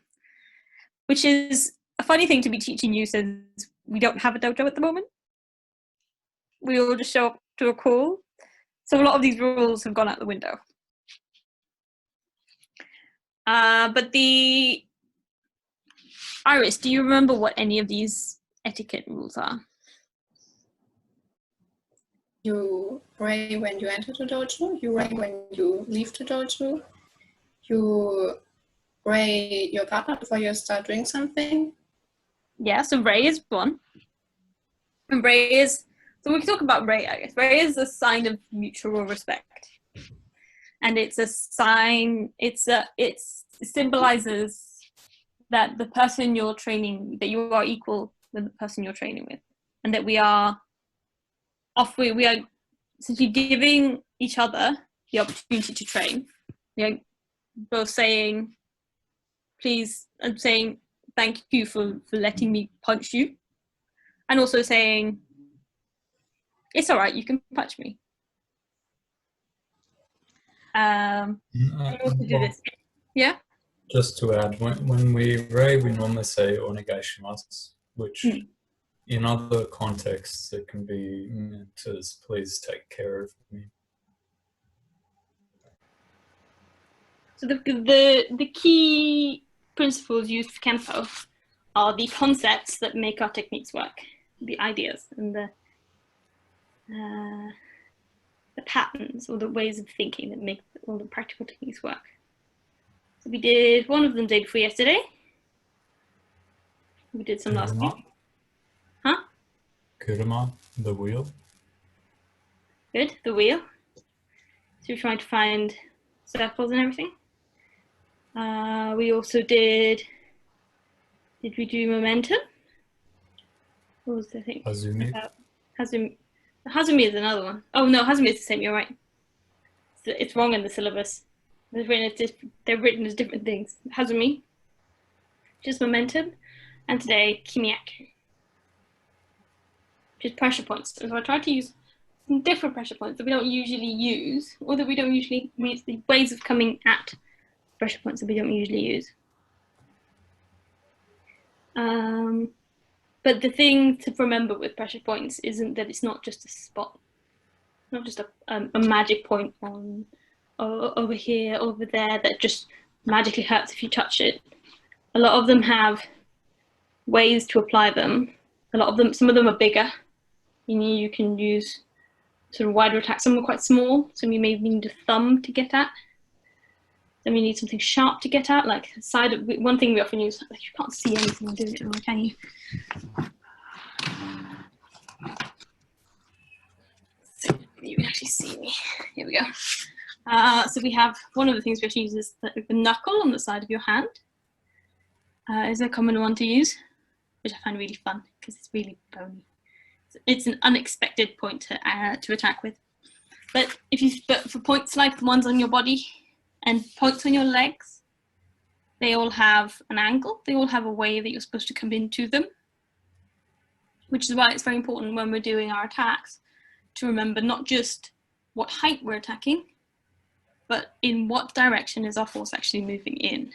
which is a funny thing to be teaching you since we don't have a dojo at the moment. We all just show up to a call. So a lot of these rules have gone out the window. But the Iris, do you remember what any of these etiquette rules are? You pray when you enter the dojo, you pray when you leave the dojo, you pray your partner before you start doing something. Yeah, so Rei is one. And Rei is, so we can talk about Rei, I guess. Rei is a sign of mutual respect. And it's a sign, it symbolizes that the person you're training, that you are equal with the person you're training with. And that we are essentially giving each other the opportunity to train. We are both saying, please, I'm saying thank you for letting me punch you. And also saying, it's all right, you can punch me. We also do this. Yeah? Just to add, when we Rei, we normally say onegaishimasu, which in other contexts it can be meant as please take care of me. So the key principles used for Kempo are the concepts that make our techniques work, the ideas and the patterns or the ways of thinking that make all the practical techniques work. So we did one of them day before yesterday. We did some last week. Huh? Kuruma, the wheel. Good, the wheel. So we're trying to find circles and everything. We also did we do momentum? What was the thing? Huzumi. Huzumi. Huzumi is another one. Oh no, Huzumi is the same, you're right. It's wrong in the syllabus. They're written as different things. Huzumi, just momentum, and today, kimiaku, which is pressure points. So I tried to use different pressure points that we don't usually use, or that we don't usually use, the ways of coming at pressure points that we don't usually use. But the thing to remember with pressure points isn't that it's not just a spot, not just a magic point on over here, over there, that just magically hurts if you touch it. A lot of them have ways to apply them. A lot of them, some of them are bigger. You can use sort of wider attacks. Some are quite small, so you may need a thumb to get at. Then we need something sharp to get at, like side of, one thing we often use, you can't see anything I'm doing it, can you? You can actually see me. Here we go. So we have, one of the things we actually use is the knuckle on the side of your hand. Is a common one to use, which I find really fun because it's really bony. It's an unexpected point to attack with. But for points like the ones on your body and points on your legs, they all have an angle. They all have a way that you're supposed to come into them, which is why it's very important when we're doing our attacks to remember not just what height we're attacking, but in what direction is our force actually moving in.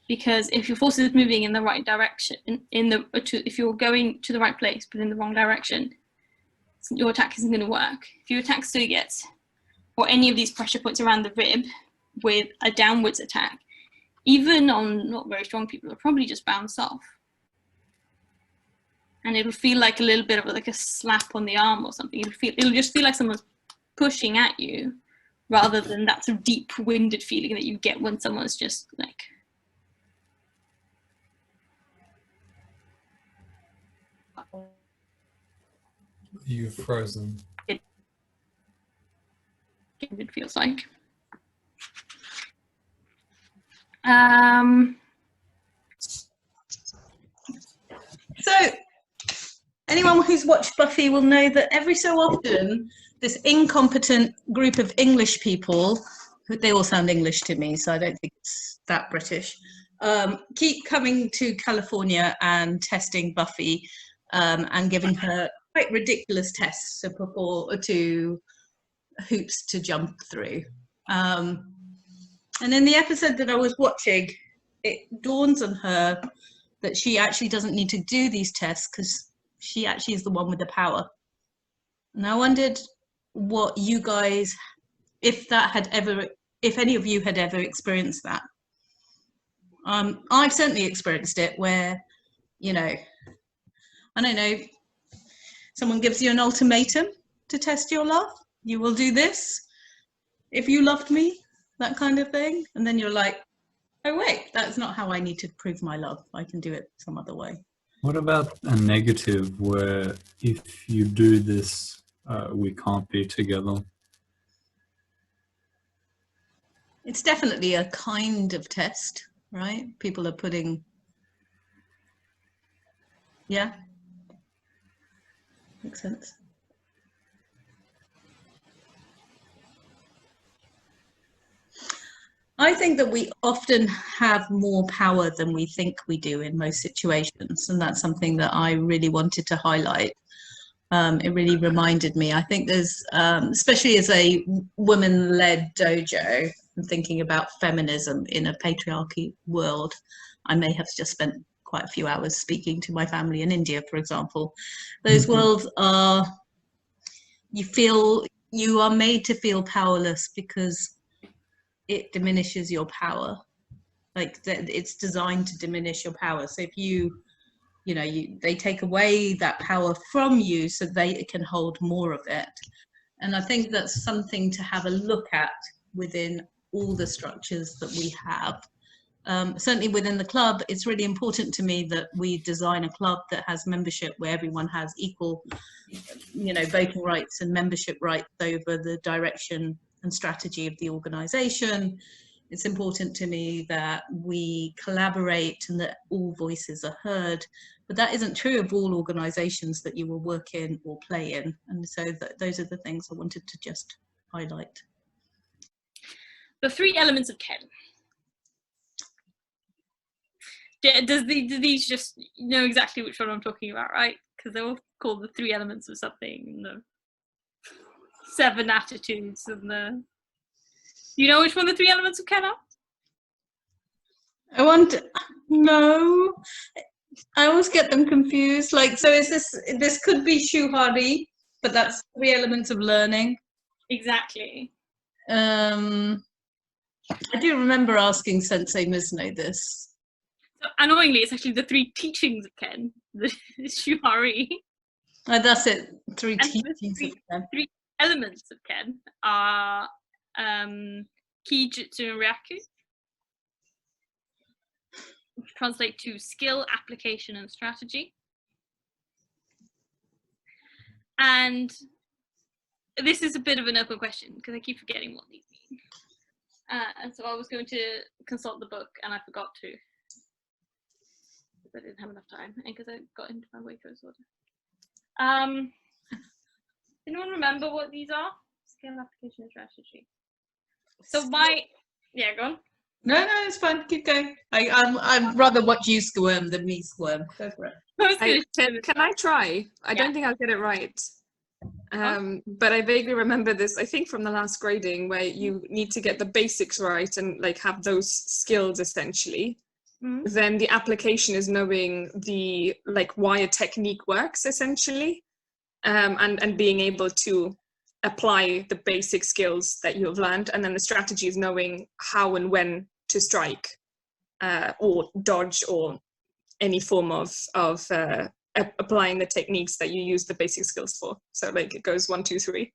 Because if your force is moving in the right direction, if you're going to the right place but in the wrong direction, your attack isn't going to work. If you attack Sugets or any of these pressure points around the rib with a downwards attack, even on not very strong people, it'll probably just bounce off. And it'll feel like a little bit of like a slap on the arm or something. It'll just feel like someone's pushing at you, rather than that sort of deep winded feeling that you get when someone's just like. You've frozen. It feels like. So, anyone who's watched Buffy will know that every so often, this incompetent group of English people, they all sound English to me, so I don't think it's that British, keep coming to California and testing Buffy and giving her quite ridiculous tests to hoops to jump through. And in the episode that I was watching, it dawns on her that she actually doesn't need to do these tests because she actually is the one with the power. And I wondered what you guys, if any of you had ever experienced that. I've certainly experienced it where, you know, I don't know, someone gives you an ultimatum to test your love. You will do this if you loved me, that kind of thing. And then you're like, oh wait, that's not how I need to prove my love. I can do it some other way. What about a negative where if you do this, we can't be together? It's definitely a kind of test, right? People are putting, yeah, makes sense. I think that we often have more power than we think we do in most situations, and that's something that I really wanted to highlight. It really reminded me. I think there's, especially as a woman-led dojo, and thinking about feminism in a patriarchy world, I may have just spent quite a few hours speaking to my family in India, for example. Those worlds are, you are made to feel powerless because it diminishes your power. Like it's designed to diminish your power. So if they take away that power from you so they can hold more of it. And I think that's something to have a look at within all the structures that we have. Certainly within the club, it's really important to me that we design a club that has membership where everyone has equal, voting rights and membership rights over the direction and strategy of the organization. It's important to me that we collaborate and that all voices are heard, but that isn't true of all organizations that you will work in or play in. And so those are the things I wanted to just highlight. The 3 elements of Ken. Do these just know exactly which one I'm talking about, right? Because they're all called the 3 elements of something. 7 attitudes and the. You know which one the 3 elements of Ken are? No. I always get them confused. Like, so is this could be Shu Hai Rei, but that's 3 elements of learning. Exactly. I do remember asking Sensei Mizuno this. So annoyingly, it's actually the 3 teachings of Ken, the Shu Hai Rei. That's it. 3 And the teachings of Ken. 3 elements of Ken are Ki, Jutsu, and Ryaku, which translate to skill, application, and strategy. And this is a bit of an open question because I keep forgetting what these mean. And so I was going to consult the book and I forgot to. Because I didn't have enough time and because I got into my Waco disorder. Anyone remember what these are? Skill, application, and strategy. So yeah, go on. No, it's fine. Keep going. I'd rather watch you squirm than me squirm. Go for it. Can I try? I don't think I'll get it right. But I vaguely remember this, I think from the last grading, where you need to get the basics right and like have those skills essentially. Mm-hmm. Then the application is knowing the like why a technique works essentially, and being able to apply the basic skills that you have learned. And then the strategy is knowing how and when to strike or dodge or any form of applying the techniques that you use the basic skills for. So like it goes 1, 2, 3.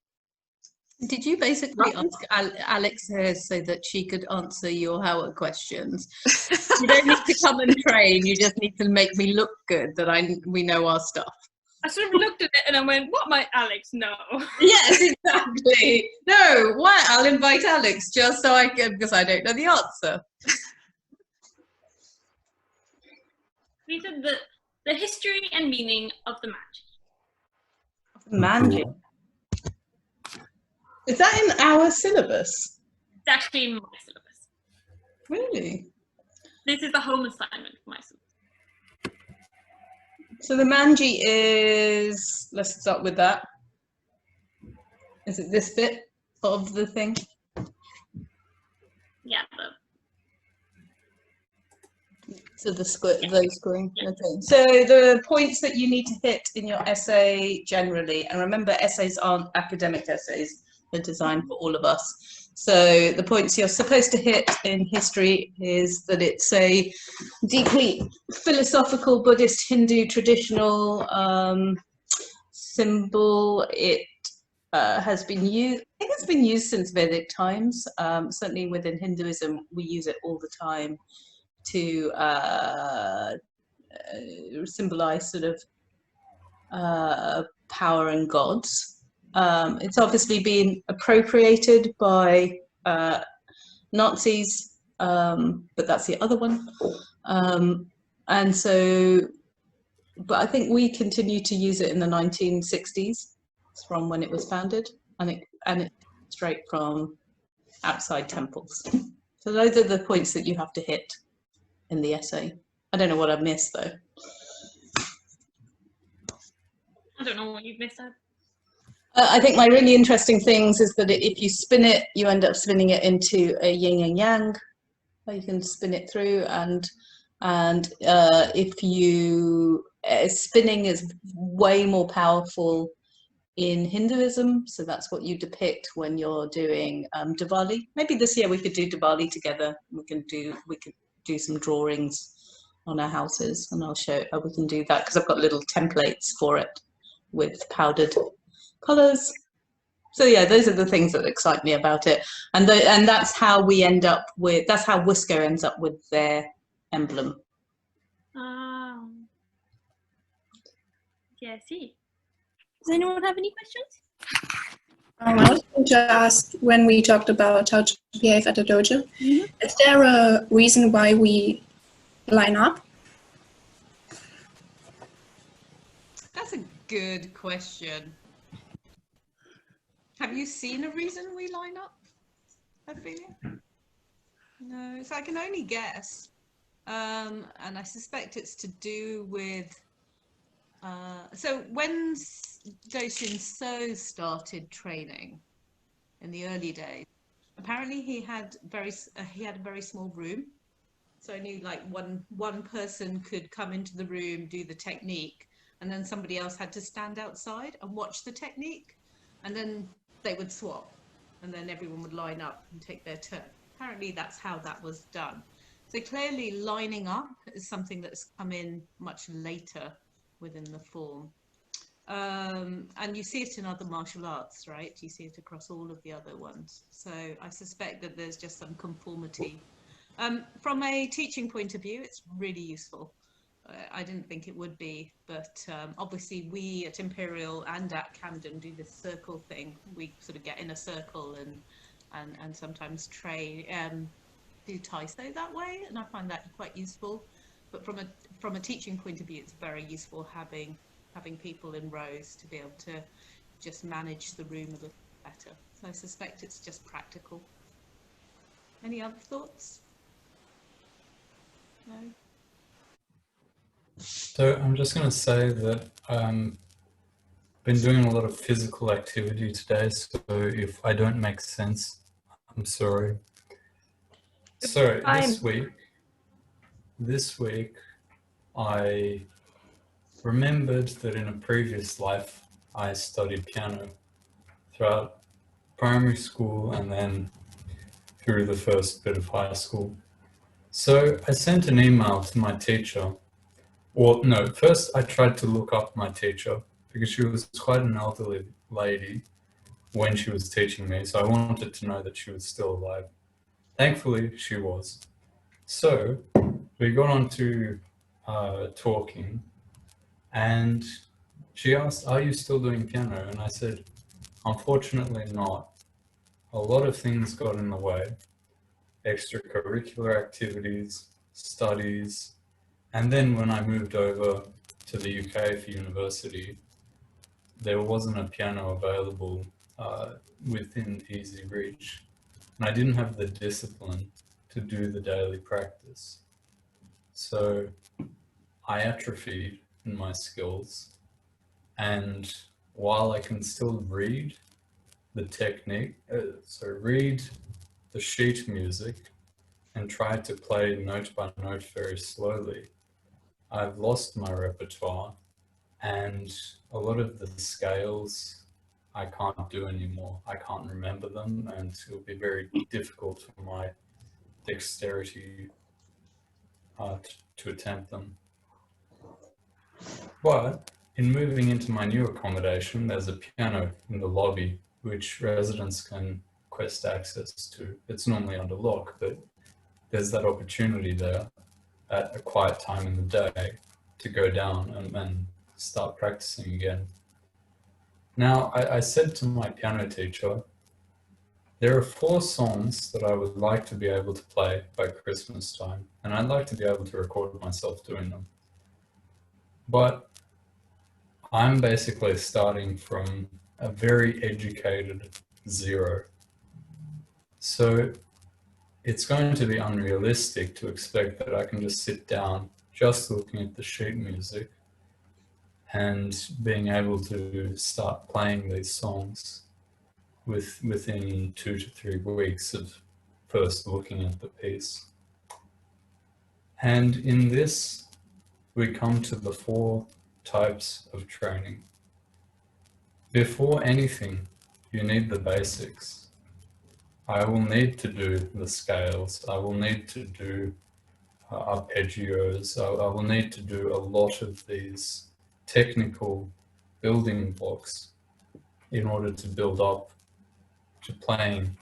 Did you basically ask Alex here so that she could answer your Howa questions? You don't need to come and train, you just need to make me look good that we know our stuff. I sort of looked at it and I went, what might Alex know? Yes, exactly. No, why? I'll invite Alex just so I can, because I don't know the answer. We said the history and meaning of the manji. Manji. Is that in our syllabus? It's actually in my syllabus. Really? This is the home assignment for my syllabus. So the manji is, let's start with that. Is it this bit of the thing? Yeah. So the those scoring. Yeah. Okay. So the points that you need to hit in your essay generally, and remember essays aren't academic essays, they're designed for all of us. So the points you're supposed to hit in history is that it's a deeply philosophical Buddhist Hindu traditional symbol. It has been used, I think it's been used since Vedic times. Certainly within Hinduism, we use it all the time to symbolize sort of power and gods. It's obviously been appropriated by Nazis, but that's the other one. And so, but I think we continue to use it in the 1960s from when it was founded, and it straight from outside temples. So those are the points that you have to hit in the essay. I don't know what I've missed though. I don't know what you've missed out. I think my really interesting things is that if you spin it, you end up spinning it into a yin and yang. You can spin it through, and if you spinning is way more powerful in Hinduism, so that's what you depict when you're doing Diwali. Maybe this year we could do Diwali together. We could do some drawings on our houses, and I'll show how we can do that because I've got little templates for it with powdered colors. So yeah, those are the things that excite me about it, and that's how we end up with, that's how Wisco ends up with their emblem. Yeah, I see. Does anyone have any questions? I was going to ask, when we talked about how to behave at the dojo, is there a reason why we line up? That's a good question. Have you seen a reason we line up, Ofelia? No, so I can only guess. And I suspect it's to do with, so when Doshin So started training, in the early days. Apparently he had a very small room, so only like one person could come into the room, do the technique, and then somebody else had to stand outside and watch the technique, and then they would swap, and then everyone would line up and take their turn. Apparently that's how that was done. So clearly lining up is something that's come in much later within the form. And you see it in other martial arts, right? You see it across all of the other ones. So I suspect that there's just some conformity. From a teaching point of view, it's really useful. I didn't think it would be, but obviously we at Imperial and at Camden do this circle thing. We sort of get in a circle and sometimes do Taiso that way, and I find that quite useful. But from a teaching point of view, it's very useful having people in rows to be able to just manage the room a little better. So I suspect it's just practical. Any other thoughts? No? So I'm just going to say that been doing a lot of physical activity today, so if I don't make sense, I'm sorry. So this week I remembered that in a previous life I studied piano throughout primary school and then through the first bit of high school. So I sent an email to my teacher. Well, no, first I tried to look up my teacher because she was quite an elderly lady when she was teaching me, so I wanted to know that she was still alive. Thankfully, she was. So we got on to talking, and she asked, "Are you still doing piano?" And I said, "Unfortunately not. A lot of things got in the way. Extracurricular activities, studies, and then when I moved over to the UK for university, there wasn't a piano available within easy reach. And I didn't have the discipline to do the daily practice. So I atrophied in my skills. And while I can still read the technique, read the sheet music and try to play note by note very slowly, I've lost my repertoire, and a lot of the scales I can't do anymore. I can't remember them, and it will be very difficult for my dexterity to attempt them. But in moving into my new accommodation, there's a piano in the lobby which residents can request access to. It's normally under lock, but there's that opportunity there at a quiet time in the day to go down and start practicing again. Now, I said to my piano teacher, there are 4 songs that I would like to be able to play by Christmas time, and I'd like to be able to record myself doing them. But I'm basically starting from a very educated 0. So it's going to be unrealistic to expect that I can just sit down just looking at the sheet music and being able to start playing these songs within 2 to 3 weeks of first looking at the piece. And in this, we come to the 4 types of training. Before anything, you need the basics. I will need to do the scales. I will need to do arpeggios. I will need to do a lot of these technical building blocks in order to build up to playing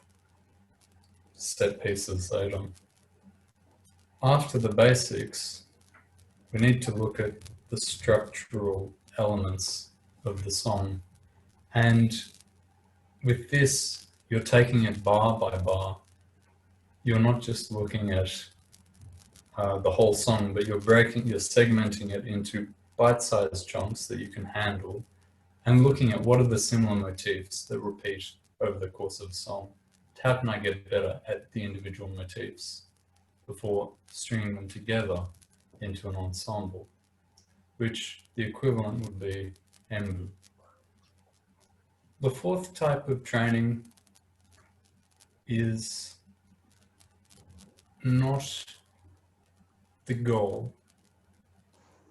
set pieces later. After the basics, we need to look at the structural elements of the song. And with this, you're taking it bar by bar. You're not just looking at the whole song, but you're segmenting it into bite-sized chunks that you can handle and looking at what are the similar motifs that repeat over the course of a song. How can I get better at the individual motifs before stringing them together into an ensemble, which the equivalent would be embu. The 4th type of training is not the goal.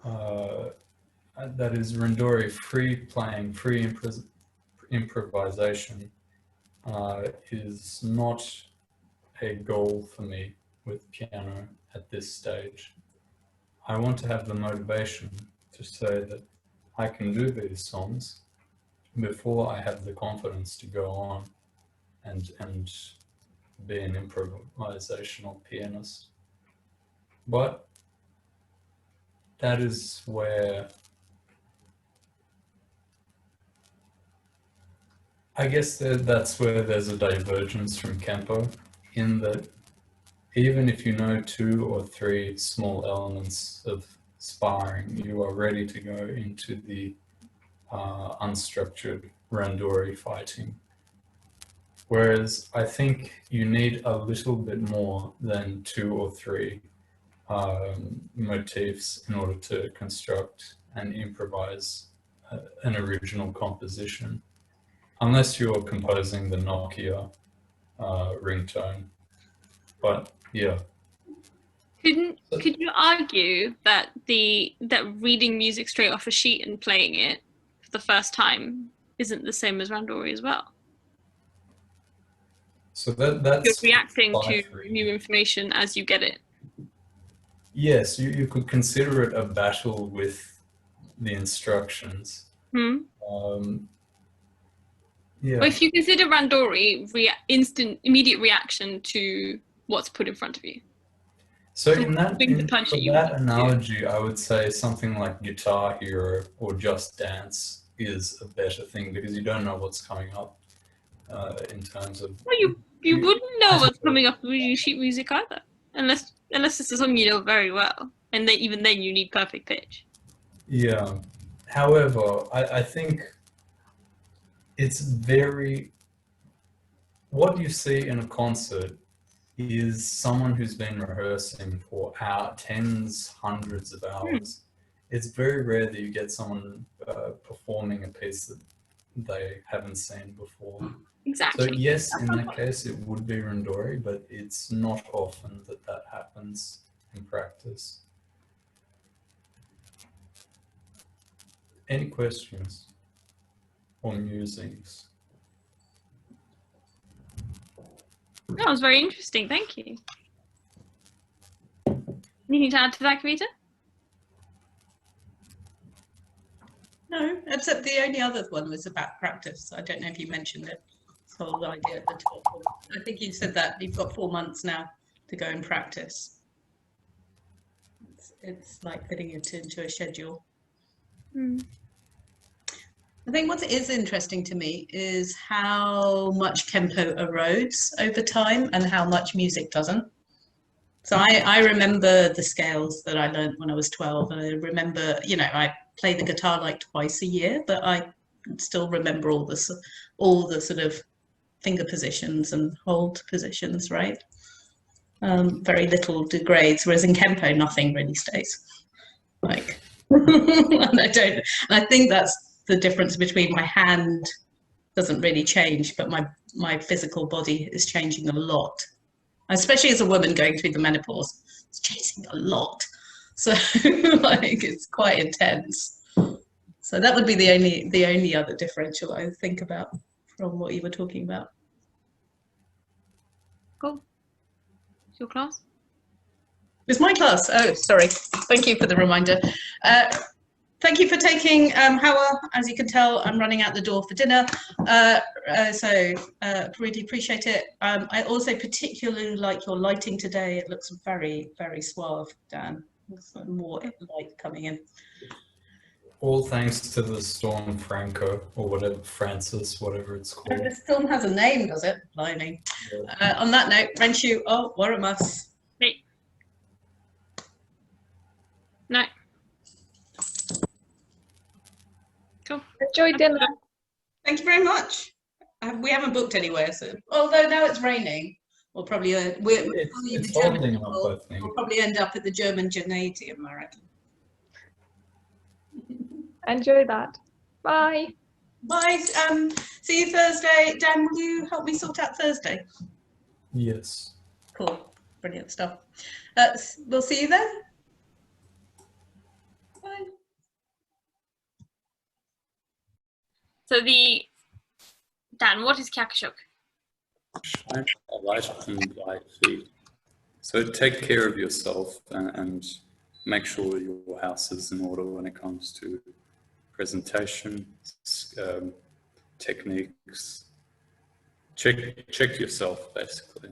That is randori, free playing, free improvisation, is not a goal for me with piano at this stage. I want to have the motivation to say that I can do these songs before I have the confidence to go on and be an improvisational pianist. But that is where I guess that's where there's a divergence from Kempo, in that even if you know 2 or 3 small elements of sparring, you are ready to go into the unstructured randori fighting. Whereas I think you need a little bit more than 2 or 3 motifs in order to construct and improvise an original composition. Unless you're composing the Nokia ringtone. But yeah. Could you argue that that reading music straight off a sheet and playing it for the first time isn't the same as randori as well? So that's you're reacting to new information as you get it. Yes, you could consider it a battle with the instructions. Yeah. Or if you consider randori immediate reaction to what's put in front of you. So in that analogy, I would say something like Guitar Hero or Just Dance is a better thing, because you don't know what's coming up in terms of. Well, you wouldn't know what's coming up with sheet music either, unless it's a song you know very well, and even then you need perfect pitch. Yeah. However, I think it's what you see in a concert is someone who's been rehearsing for tens, hundreds of hours. It's very rare that you get someone performing a piece that they haven't seen before. Exactly. So yes, in that case, it would be randori, but it's not often that happens in practice. Any questions or musings? That was very interesting, thank you. Anything to add to that, Kavita? No, except the only other one was about practice. I don't know if you mentioned it. This whole idea at the top. I think you said that you've got 4 months now to go and practice. It's like putting it into a schedule. I think what is interesting to me is how much Kempo erodes over time and how much music doesn't. So I remember the scales that I learned when I was 12, and I remember, I play the guitar like twice a year, but I still remember all the sort of finger positions and hold positions, right? Very little degrades, whereas in Kempo nothing really stays. Like, and I think that's the difference between my hand doesn't really change, but my physical body is changing a lot. Especially as a woman going through the menopause, it's changing a lot. So like it's quite intense. So that would be the only other differential I think about from what you were talking about. Cool. It's your class? It's my class. Oh, sorry. Thank you for the reminder. Thank you for taking Howa. As you can tell, I'm running out the door for dinner. So really appreciate it. I also particularly like your lighting today. It looks very, very suave, Dan. There's more light coming in. All thanks to the Storm Franco, or whatever, Francis, whatever it's called. The storm has a name, does it? Blimey. Yeah. On that note, Renshu, Waramas. Hey. No. Cool. Enjoy dinner. Thank you very much. We haven't booked anywhere, so although now it's raining, we'll probably we'll probably end up at the German Gymnasium, I reckon. Enjoy that. Bye. Bye. See you Thursday. Dan, will you help me sort out Thursday? Yes. Cool. Brilliant stuff. We'll see you then. Bye. So Dan, what is Kyakushuk? Shine a light on thy feet. So take care of yourself and make sure your house is in order when it comes to presentation, techniques. Check yourself basically.